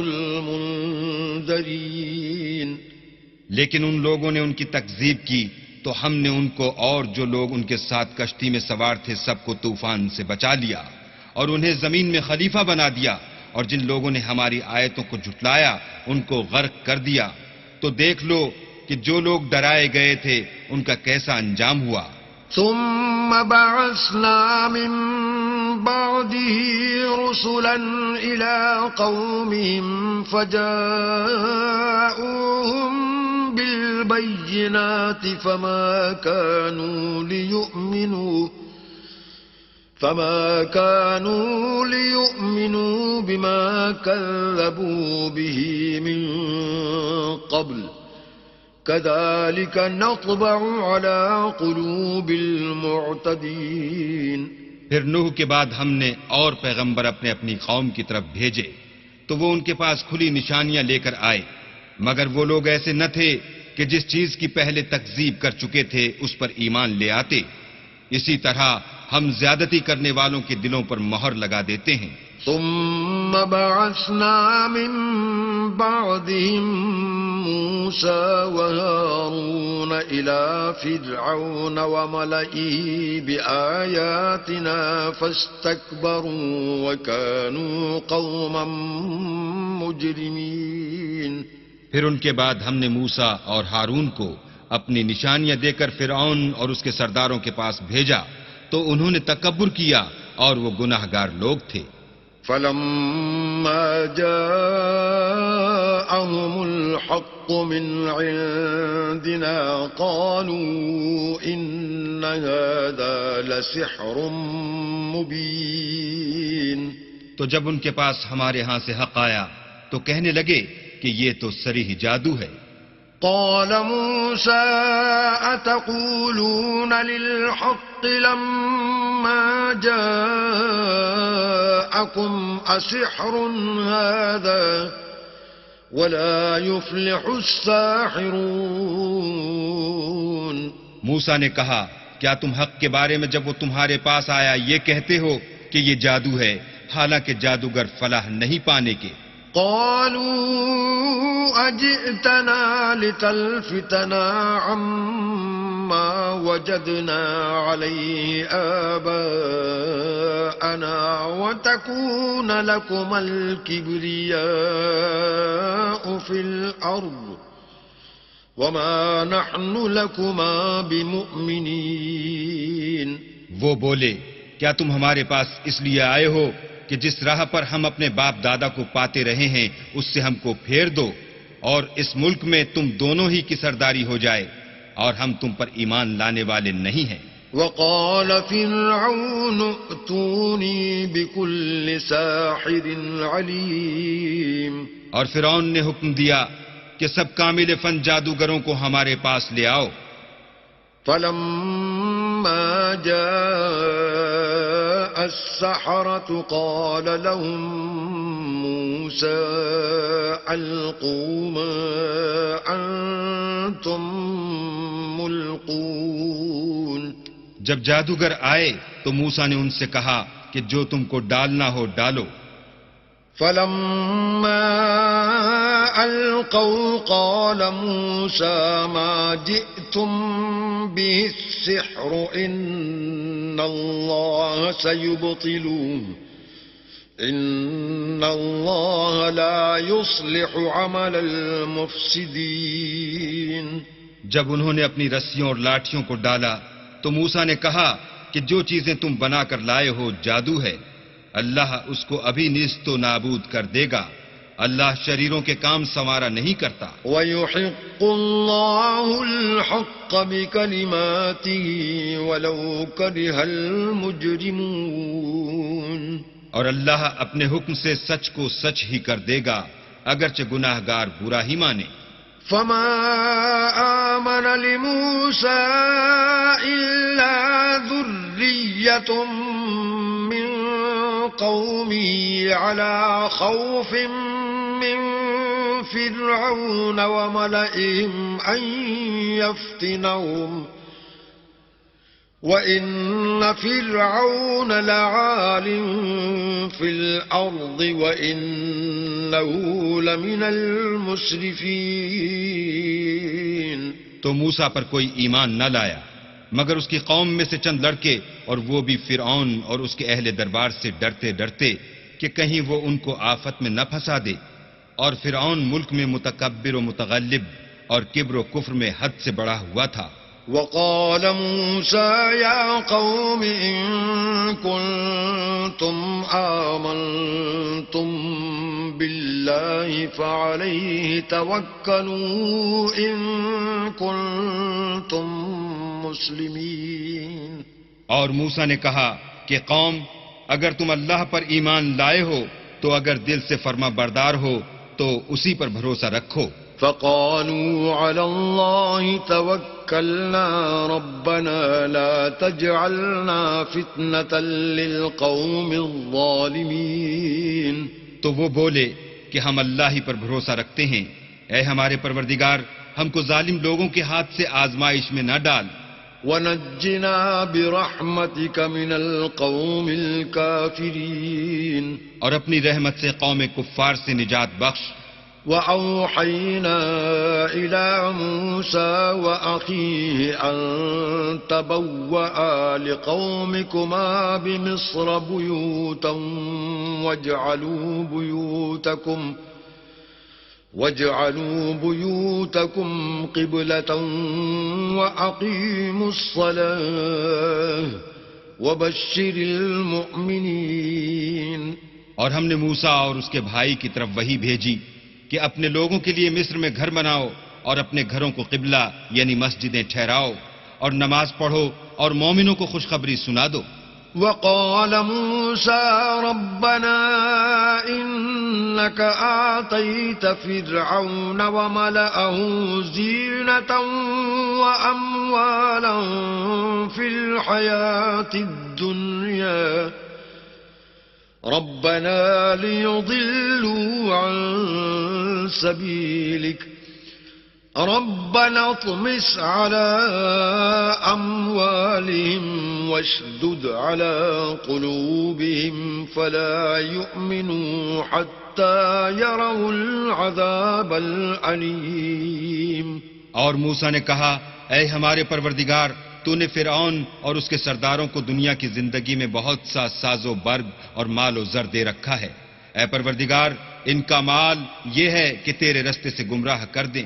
Speaker 1: المنذرين.
Speaker 2: لیکن ان لوگوں نے ان کی تکذیب کی تو ہم نے ان کو اور جو لوگ ان کے ساتھ کشتی میں سوار تھے سب کو طوفان سے بچا لیا اور انہیں زمین میں خلیفہ بنا دیا، اور جن لوگوں نے ہماری آیتوں کو جھٹلایا ان کو غرق کر دیا. تو دیکھ لو کہ جو لوگ ڈرائے گئے تھے ان کا کیسا انجام ہوا.
Speaker 1: ثم بعثنا من بعده رسلا إلى قومهم فجاءوهم بالبينات فما كانوا ليؤمنوا بما كذبوا به من قبل كذلك نطبع على قلوب المعتدين.
Speaker 2: پھر نوح کے بعد ہم نے اور پیغمبر اپنے اپنی قوم کی طرف بھیجے تو وہ ان کے پاس کھلی نشانیاں لے کر آئے، مگر وہ لوگ ایسے نہ تھے کہ جس چیز کی پہلے تکذیب کر چکے تھے اس پر ایمان لے آتے. اسی طرح ہم زیادتی کرنے والوں کے دلوں پر مہر لگا دیتے ہیں.
Speaker 1: ثم بعثنا من بعدهم موسى وهارون إلى فرعون وملئه بآياتنا فاستكبروا وكانوا قوما مجرمين.
Speaker 2: پھر ان کے بعد ہم نے موسیٰ اور ہارون کو اپنی نشانیاں دے کر فرعون اور اس کے سرداروں کے پاس بھیجا تو انہوں نے تکبر کیا اور وہ گناہگار لوگ تھے.
Speaker 1: فلما جاءهم الحق من عندنا قالوا إن هذا لسحر مبين.
Speaker 2: تو جب ان کے پاس ہمارے ہاں سے حق آیا تو کہنے لگے کہ یہ تو صریح جادو ہے.
Speaker 1: قال موسى أتقولون للحق لما جاءكم أسحر هذا ولا يفلح الساحرون.
Speaker 2: موسیٰ نے کہا کیا تم حق کے بارے میں جب وہ تمہارے پاس آیا یہ کہتے ہو کہ یہ جادو ہے، حالانکہ جادوگر فلاح نہیں پانے کے.
Speaker 1: قالوا أجئتنا لتلفتنا عما وجدنا عليه آباءنا وتكون لكما الكبرياء في الأرض وما نحن لكما بمؤمنين.
Speaker 2: وہ بولے کیا تم ہمارے پاس اس لیے آئے ہو کہ جس راہ پر ہم اپنے باپ دادا کو پاتے رہے ہیں اس سے ہم کو پھیر دو اور اس ملک میں تم دونوں ہی کی سرداری ہو جائے، اور ہم تم پر ایمان لانے والے نہیں ہیں.
Speaker 1: وقال فرعون ائتوني بكل ساحر عليم.
Speaker 2: اور فرعون نے حکم دیا کہ سب کامل فن جادوگروں کو ہمارے پاس لے آؤ.
Speaker 1: فلما جاء السحرة قال لهم موسى ألقوا ما أنتم ملقون.
Speaker 2: جب جادوگر آئے تو موسیٰ نے ان سے کہا کہ جو تم کو ڈالنا ہو ڈالو.
Speaker 1: فلما ألقوا قال موسى ما جئتم به السحر إن الله سيبطله إن الله لا يصلح عمل المفسدين.
Speaker 2: جب انہوں نے اپنی رسیوں اور لاٹھیوں کو ڈالا تو موسیٰ نے کہا کہ جو چیزیں تم بنا کر لائے ہو جادو ہے، اللہ اس کو ابھی نیست و نابود کر دے گا، اللہ شریروں کے کام سنوارا نہیں کرتا.
Speaker 1: وَيُحِقُّ اللَّهُ الْحَقَّ بِكَلِمَاتِهِ وَلَوْ كَرِهَ الْمُجْرِمُونَ.
Speaker 2: اور اللہ اپنے حکم سے سچ کو سچ ہی کر دے گا اگرچہ گناہ گار برا ہی مانے.
Speaker 1: فَمَا آمَنَ لِمُوسَىٰ إِلَّا ذُرِّيَّةٌ مِّن قَوْمِهِ عَلَىٰ خَوْفٍ مِّن فِرْعَوْنَ وَمَلَئِهِمْ أَن يَفْتِنَهُمْ وَإِنَّ فِرْعَوْنَ لَعَالٍ فِي الْأَرْضِ وَإِنَّهُ لَمِنَ الْمُسْرِفِينَ.
Speaker 2: تو موسیٰ پر کوئی ایمان نہ لایا مگر اس کی قوم میں سے چند لڑکے، اور وہ بھی فرعون اور اس کے اہل دربار سے ڈرتے ڈرتے کہ کہیں وہ ان کو آفت میں نہ پھنسا دے. اور فرعون ملک میں متکبر و متغلب اور کبر و کفر میں حد سے بڑا ہوا تھا.
Speaker 1: وقال موسى يا قوم إن كنتم آمنتم بالله فعليه توكلوا إن كنتم مسلمين.
Speaker 2: اور موسیٰ نے کہا کہ قوم اگر تم اللہ پر ایمان لائے ہو تو اگر دل سے فرما بردار ہو تو اسی پر بھروسہ رکھو.
Speaker 1: فقالوا على الله توكلنا ربنا لا تجعلنا فتنة للقوم الظالمين.
Speaker 2: تو وہ بولے کہ ہم اللہ ہی پر بھروسہ رکھتے ہیں، اے ہمارے پروردگار ہم کو ظالم لوگوں کے ہاتھ سے آزمائش میں نہ ڈال.
Speaker 1: ونجنا برحمتك من القوم الكافرين.
Speaker 2: اور اپنی رحمت سے قوم کفار سے نجات بخش.
Speaker 1: وأوحينا إلى موسى وأخيه أن تبوأ لقومكما بمصر بيوتا واجعلوا بيوتكم قبلة وأقيموا الصلاة وبشر المؤمنين.
Speaker 2: اور ہم نے موسیٰ اور اس کے بھائی کی طرف وحی بھیجی کہ اپنے لوگوں کے لیے مصر میں گھر بناؤ اور اپنے گھروں کو قبلہ یعنی مسجدیں ٹھہراؤ اور نماز پڑھو اور مومنوں کو خوشخبری سنا دو.
Speaker 1: وقال موسى ربنا إنك آتيت فرعون وملأه زينة وأموالا في الحياة الدنيا ربنا ليضلوا عن سبيلك ربنا اطمس على أموالهم واشدد على قلوبهم فلا يؤمنوا حتى يروا العذاب الأليم.
Speaker 2: اور موسیٰ نے کہا اے ہمارے پروردگار تو نے فرعون اور اس کے سرداروں کو دنیا کی زندگی میں بہت سا ساز و برگ اور مال و زر دے رکھا ہے. اے پروردگار ان کا مال یہ ہے کہ تیرے رستے سے گمراہ کر دیں.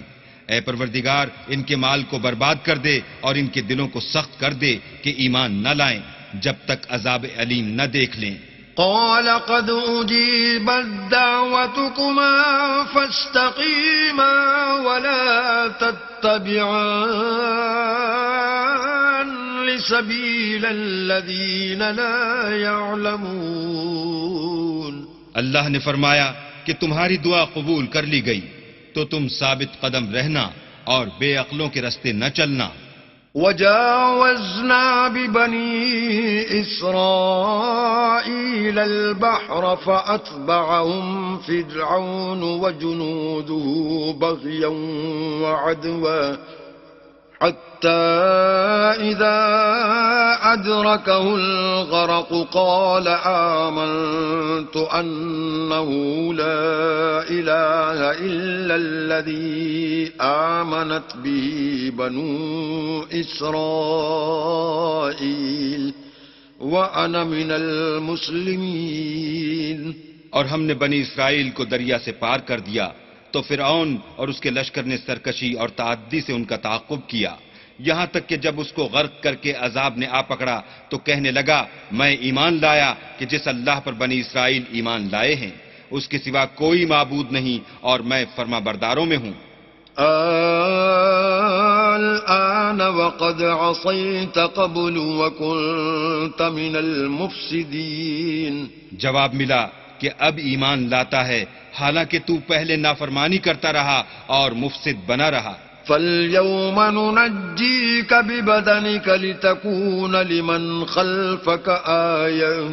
Speaker 2: اے پروردگار ان کے مال کو برباد کر دے اور ان کے دلوں کو سخت کر دے کہ ایمان نہ لائیں جب تک عذاب علیم نہ دیکھ لیں.
Speaker 1: قال قد أجيبت دعوتكما فاستقيما ولا تتبعان سبيل الذين لا يعلمون.
Speaker 2: اللہ نے فرمایا کہ تمہاری دعا قبول کر لی گئی تو تم ثابت قدم رہنا اور بے عقلوں کے رستے نہ چلنا.
Speaker 1: وجاوزنا ببني إسرائيل البحر فأتبعهم فرعون وجنوده بغيا وعدوا حتى إذا أدركه الغرق قال آمنت أنه لا إله إلا الذي آمنت به بنو إسرائيل وأنا من المسلمين.
Speaker 2: اور ہم نے بنی اسرائیل کو دریا سے پار کر دیا تو فرعون اور اس کے لشکر نے سرکشی اور تعدی سے ان کا تعاقب کیا یہاں تک کہ جب اس کو غرق کر کے عذاب نے آ پکڑا تو کہنے لگا میں ایمان لایا کہ جس اللہ پر بنی اسرائیل ایمان لائے ہیں اس کے سوا کوئی معبود نہیں اور میں فرما برداروں میں ہوں.
Speaker 1: الآن وقد عصيت قبل وكنت من المفسدين.
Speaker 2: جواب ملا کہ اب ایمان لاتا ہے حالانکہ تو پہلے نافرمانی کرتا رہا اور مفسد بنا رہا.
Speaker 1: فاليوم ننجيك ببدنك لتكون لمن خلفك آية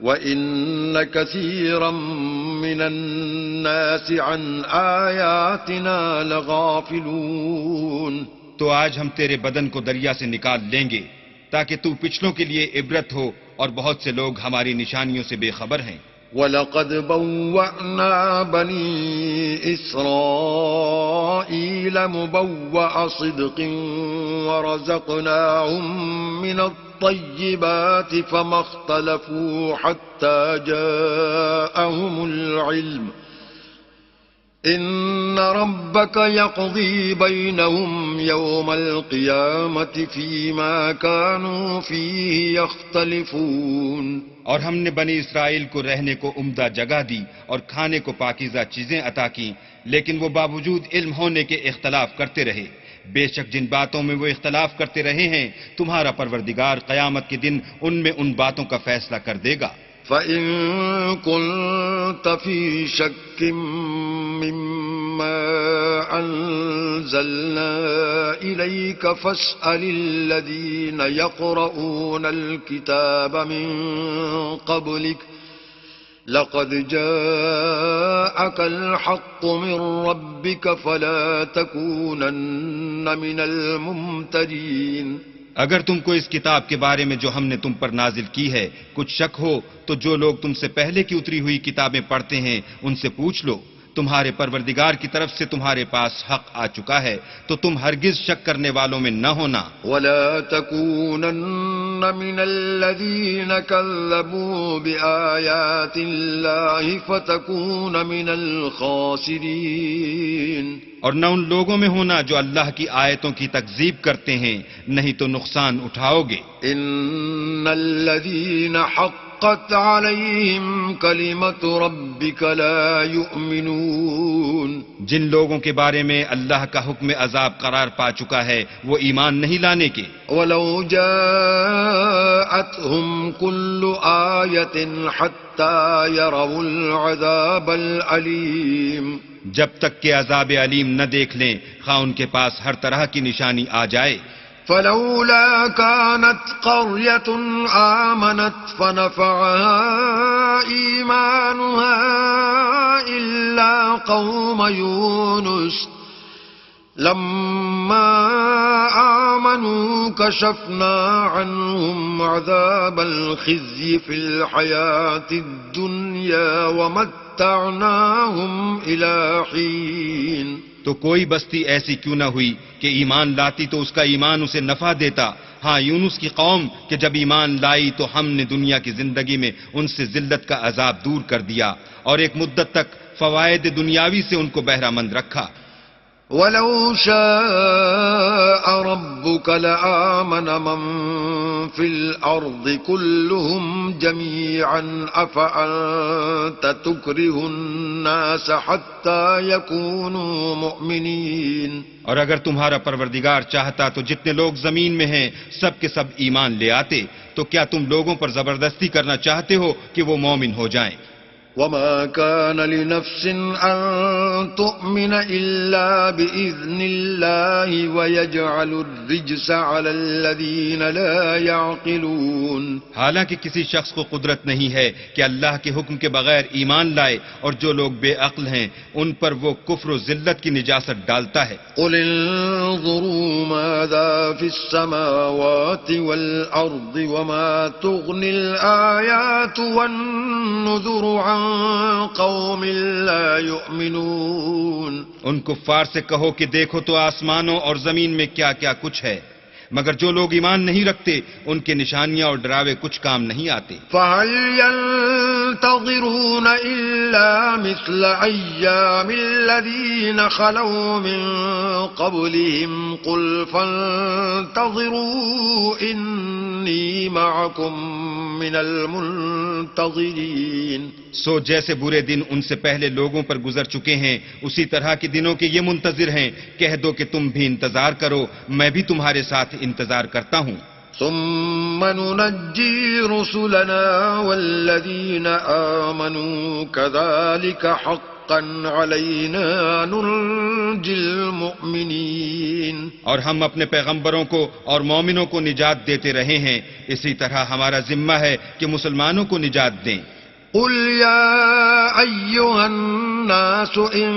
Speaker 1: وإن كثيرا من الناس عن آياتنا لغافلون.
Speaker 2: تو آج ہم تیرے بدن کو دریا سے نکال لیں گے تاکہ تو پچھلوں کے لیے عبرت ہو، اور بہت سے لوگ ہماری نشانیوں سے بے خبر ہیں.
Speaker 1: وَلَقَدْ بَوَّأْنَا بَنِي إِسْرَائِيلَ مُبَوَّأَ صِدْقٍ وَرَزَقْنَاهُمْ مِنَ الطَّيِّبَاتِ فَمَا اخْتَلَفُوا حَتَّى جَاءَهُمُ الْعِلْمُ إِنَّ رَبَّكَ يَقْضِي بَيْنَهُمْ يَوْمَ الْقِيَامَةِ فِيمَا كَانُوا فِيهِ يَخْتَلِفُونَ.
Speaker 2: اور ہم نے بنی اسرائیل کو رہنے کو عمدہ جگہ دی اور کھانے کو پاکیزہ چیزیں عطا کی، لیکن وہ باوجود علم ہونے کے اختلاف کرتے رہے. بے شک جن باتوں میں وہ اختلاف کرتے رہے ہیں تمہارا پروردگار قیامت کے دن ان میں ان باتوں کا فیصلہ کر دے گا.
Speaker 1: فَإِن كُنتَ فِي شَكٍّ مِّمَّا أَنزَلْنَا إِلَيْكَ فَاسْأَلِ الَّذِينَ يَقْرَؤُونَ الْكِتَابَ مِن قَبْلِكَ لَقَدْ جَاءَكَ الْحَقُّ مِن رَّبِّكَ فَلَا تَكُونَنَّ مِنَ الْمُمْتَرِينَ.
Speaker 2: اگر تم کو اس کتاب کے بارے میں جو ہم نے تم پر نازل کی ہے کچھ شک ہو تو جو لوگ تم سے پہلے کی اتری ہوئی کتابیں پڑھتے ہیں ان سے پوچھ لو. تمہارے پروردگار کی طرف سے تمہارے پاس حق آ چکا ہے تو تم ہرگز شک کرنے والوں میں نہ ہونا.
Speaker 1: وَلَا تَكُونَنَّ مِنَ الَّذِينَ كَذَّبُوا بِآيَاتِ اللَّهِ فَتَكُونَ مِنَ الْخَاسِرِينَ.
Speaker 2: اور نہ ان لوگوں میں ہونا جو اللہ کی آیتوں کی تکذیب کرتے ہیں، نہیں تو نقصان اٹھاؤ گے.
Speaker 1: ان الذين حقت عليهم كلمة ربك لا يؤمنون.
Speaker 2: جن لوگوں کے بارے میں اللہ کا حکم عذاب قرار پا چکا ہے وہ ایمان نہیں لانے کے.
Speaker 1: ولو جاءتهم كل آية حتى يروا العذاب الأليم.
Speaker 2: جب تک کہ عذاب علیم نہ دیکھ لیں خواہ ان کے پاس ہر طرح کی نشانی آ جائے.
Speaker 1: فلولا كانت قرية آمنت فنفعها إيمانها إلا قوم يونس لما آمنوا كشفنا عنهم عذاب الخزي في الحياة الدنيا ومتعناهم إلى حين.
Speaker 2: تو کوئی بستی ایسی کیوں نہ ہوئی کہ ایمان لاتی تو اس کا ایمان اسے نفع دیتا. ہاں یونس کی قوم کہ جب ایمان لائی تو ہم نے دنیا کی زندگی میں ان سے ذلت کا عذاب دور کر دیا اور ایک مدت تک فوائد دنیاوی سے ان کو بہرہ مند رکھا.
Speaker 1: وَلَوْ شَاءَ رَبُّكَ لَآمَنَ مَن فِي الْأَرْضِ كُلُّهُمْ جَمِيعًا أَفَأَنتَ تُكْرِهُ النَّاسَ حَتَّى يَكُونُوا مُؤْمِنِينَ.
Speaker 2: اور اگر تمہارا پروردگار چاہتا تو جتنے لوگ زمین میں ہیں سب کے سب ایمان لے آتے. تو کیا تم لوگوں پر زبردستی کرنا چاہتے ہو کہ وہ مومن ہو جائیں؟
Speaker 1: وما كان لنفس أن تؤمن إلا بإذن الله ويجعل الرجس على الذين لا يعقلون.
Speaker 2: حالانکہ کسی شخص کو قدرت نہیں ہے کہ اللہ کے حکم کے بغیر ایمان لائے اور جو لوگ بے عقل ہیں ان پر وہ کفر و ذلت کی نجاست ڈالتا ہے.
Speaker 1: قل انظروا ماذا في السماوات والأرض وما تغني الآيات والنذر عن قوم لا يؤمنون.
Speaker 2: ان کفار سے کہو کہ دیکھو تو آسمانوں اور زمین میں کیا کیا کچھ ہے، مگر جو لوگ ایمان نہیں رکھتے ان کے نشانیاں اور ڈراوے کچھ کام نہیں آتے.
Speaker 1: فَهَلْ يَنْتَظِرُونَ إِلَّا مِثْلَ أَيَّامِ الَّذِينَ خَلَوْا مِنْ قَبْلِهِمْ قُلْ فَانْتَظِرُوا إِنِّي مَعَكُمْ من المنتظرين
Speaker 2: سو جیسے برے دن ان سے پہلے لوگوں پر گزر چکے ہیں اسی طرح کے دنوں کے یہ منتظر ہیں. کہہ دو کہ تم بھی انتظار کرو میں بھی تمہارے ساتھ انتظار کرتا ہوں.
Speaker 1: ثم ننجي رسلنا والذين آمنوا كذلك حقا علينا ننجي المؤمنين
Speaker 2: اور ہم اپنے پیغمبروں کو اور مومنوں کو نجات دیتے رہے ہیں اسی طرح ہمارا ذمہ ہے کہ مسلمانوں کو نجات دیں.
Speaker 1: قل يا أيها الناس إن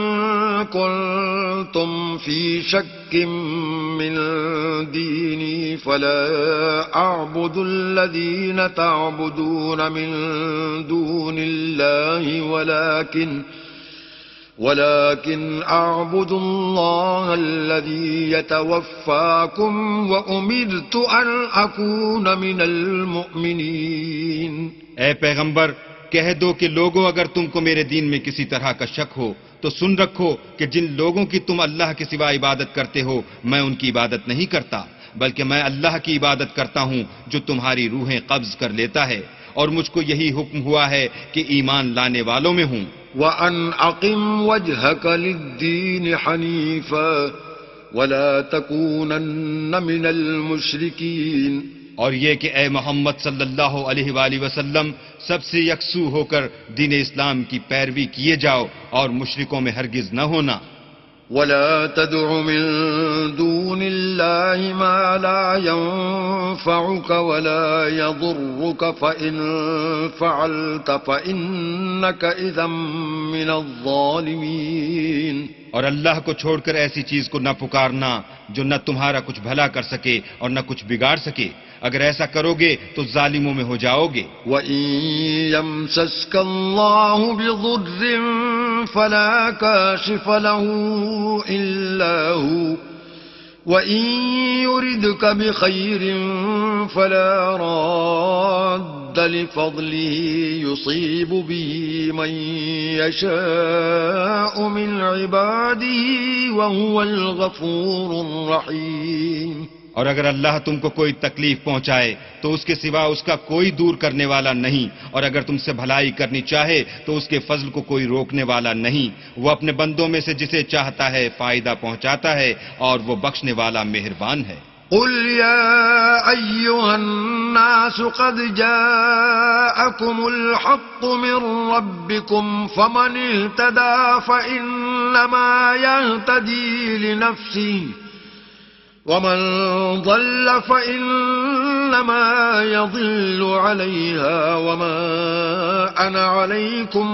Speaker 1: كنتم في شك من ديني فلا أعبد الذين تعبدون من دون الله ولكن أعبد الله الذي يتوفاكم وأمرت أن أكون من المؤمنين.
Speaker 2: اے پیغمبر کہہ دو کہ لوگوں اگر تم کو میرے دین میں کسی طرح کا شک ہو تو سن رکھو کہ جن لوگوں کی تم اللہ کے سوا عبادت کرتے ہو میں ان کی عبادت نہیں کرتا بلکہ میں اللہ کی عبادت کرتا ہوں جو تمہاری روحیں قبض کر لیتا ہے اور مجھ کو یہی حکم ہوا ہے کہ ایمان لانے والوں میں ہوں.
Speaker 1: وَأَنْ أَقِمْ وَجْهَكَ لِلدِّينِ حَنِيفًا وَلَا تَكُونَنَّ مِنَ الْمُشْرِكِينَ
Speaker 2: اور یہ کہ اے محمد صلی اللہ علیہ وآلہ وسلم سب سے یکسو ہو کر دین اسلام کی پیروی کیے جاؤ اور مشرکوں میں ہرگز نہ ہونا.
Speaker 1: ولا تدع من دون الله ما لا ينفعك ولا يضرك فإن فعلت فإنك إذا من الظالمين.
Speaker 2: اور اللہ کو چھوڑ کر ایسی چیز کو نہ پکارنا جو نہ تمہارا کچھ بھلا کر سکے اور نہ کچھ بگاڑ سکے. اگر ایسا کرو گے تو ظالموں میں ہو جاؤ گے.
Speaker 1: وَإِن يَمْسَسْكَ اللَّهُ بِضُرٍّ فَلَا كَاشِفَ لَهُ إِلَّا هُوَ وَإِن يُرِدْكَ بِخَيْرٍ فَلَا رَادَّ لِفَضْلِهِ يُصِيبُ بِهِ مَن يَشَاءُ مِنْ عِبَادِهِ وَهُوَ الْغَفُورُ الرَّحِيمُ.
Speaker 2: اور اگر اللہ تم کو کوئی تکلیف پہنچائے تو اس کے سوا اس کا کوئی دور کرنے والا نہیں اور اگر تم سے بھلائی کرنی چاہے تو اس کے فضل کو کوئی روکنے والا نہیں. وہ اپنے بندوں میں سے جسے چاہتا ہے فائدہ پہنچاتا ہے اور وہ بخشنے والا مہربان ہے.
Speaker 1: قل يا أيها الناس قد جاءكم الحق من ربكم فمن اهتدى فإنما يهتدي لنفسه ومن ضل فإنما يضل عليها وما أنا عليكم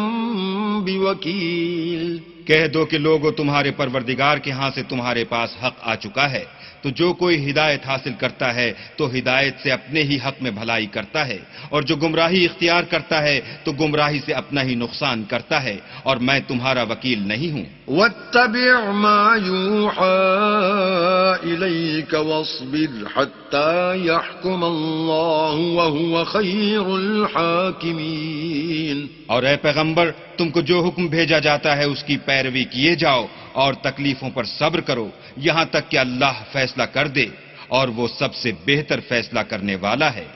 Speaker 1: بوكيل.
Speaker 2: کہہ دو کہ لوگوں تمہارے پروردگار کے ہاں سے تمہارے پاس حق آ چکا ہے تو جو کوئی ہدایت حاصل کرتا ہے تو ہدایت سے اپنے ہی حق میں بھلائی کرتا ہے اور جو گمراہی اختیار کرتا ہے تو گمراہی سے اپنا ہی نقصان کرتا ہے اور میں تمہارا وکیل نہیں ہوں.
Speaker 1: واتبع ما يوحى إليك واصبر حتى يحكم الله وهو خير الحاكمين.
Speaker 2: اور اے پیغمبر تم کو جو حکم بھیجا جاتا ہے اس کی پیروی کیے جاؤ اور تکلیفوں پر صبر کرو یہاں تک کہ اللہ فیصلہ کر دے اور وہ سب سے بہتر فیصلہ کرنے والا ہے.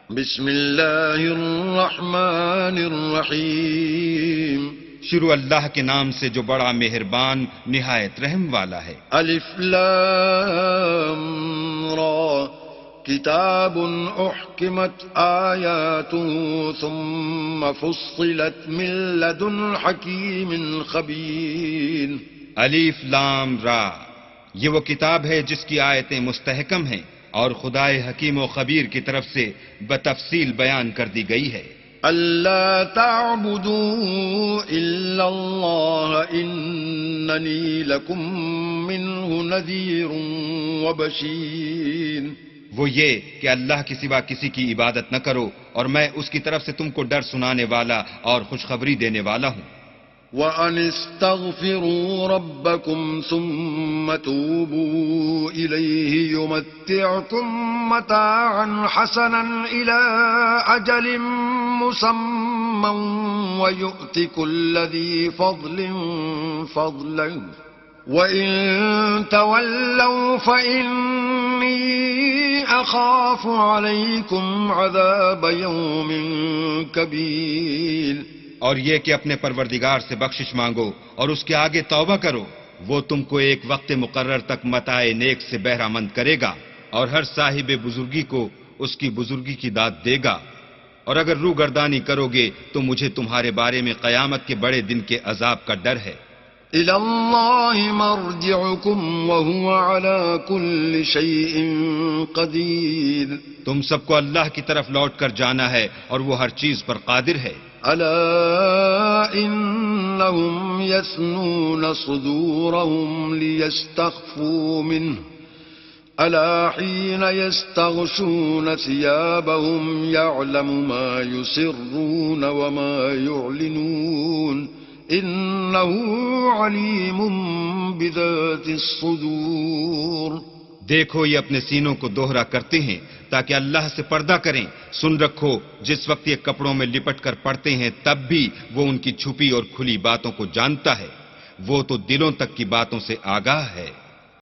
Speaker 1: بسم اللہ الرحمن الرحیم.
Speaker 2: شروع اللہ کے نام سے جو بڑا مہربان نہایت رحم والا ہے.
Speaker 1: الف لام را کتاب احکمت آیاته ثم فصلت من لدن حکیم خبیر.
Speaker 2: الف لام را یہ وہ کتاب ہے جس کی آیتیں مستحکم ہیں اور خدائے حکیم و خبیر کی طرف سے بتفصیل بیان کر دی گئی ہے.
Speaker 1: اللہ تعبدوا الا اللہ اننی لکم منہ نذیر وبشیر.
Speaker 2: وہ یہ کہ اللہ کے سوا کسی کی عبادت نہ کرو اور میں اس کی طرف سے تم کو ڈر سنانے والا اور خوشخبری دینے والا ہوں.
Speaker 1: وَأَنِ اسْتَغْفِرُوا رَبَّكُمْ ثُمَّ تُوبُوا إِلَيْهِ يُمَتِّعْكُمْ مَتَاعًا حَسَنًا إِلَىٰ أَجَلٍ مُّسَمًّى وَيُؤْتِ كُلَّ ذِي فَضْلٍ فَضْلَهُ وَإِن تَوَلَّوْا فَإِنِّي أخاف عليكم عذاب يوم كبير.
Speaker 2: اور یہ کہ اپنے پروردگار سے بخشش مانگو اور اس کے آگے توبہ کرو، وہ تم کو ایک وقت مقرر تک متاع نیک سے بہرہ مند کرے گا اور ہر صاحب بزرگی کو اس کی بزرگی کی داد دے گا، اور اگر روگردانی کرو گے تو مجھے تمہارے بارے میں قیامت کے بڑے دن کے عذاب کا ڈر ہے.
Speaker 1: إلى الله مرجعكم وهو على كل شيء قدير.
Speaker 2: تم سب کو اللہ کی طرف لوٹ کر جانا ہے اور وہ ہر چیز پر قادر ہے.
Speaker 1: ألا إنهم يثنون صدورهم ليستخفوا منه ألا حين يستغشون ثيابهم يعلم ما يسرون وما يعلنون إنه عليم بذات الصدور.
Speaker 2: دیکھو یہ اپنے سینوں کو دوہرا کرتے ہیں تاکہ اللہ سے پردہ کریں. سن رکھو جس وقت یہ کپڑوں میں لپٹ کر پڑتے ہیں تب بھی وہ ان کی چھپی اور کھلی باتوں کو جانتا ہے، وہ تو دلوں تک کی باتوں سے آگاہ ہے.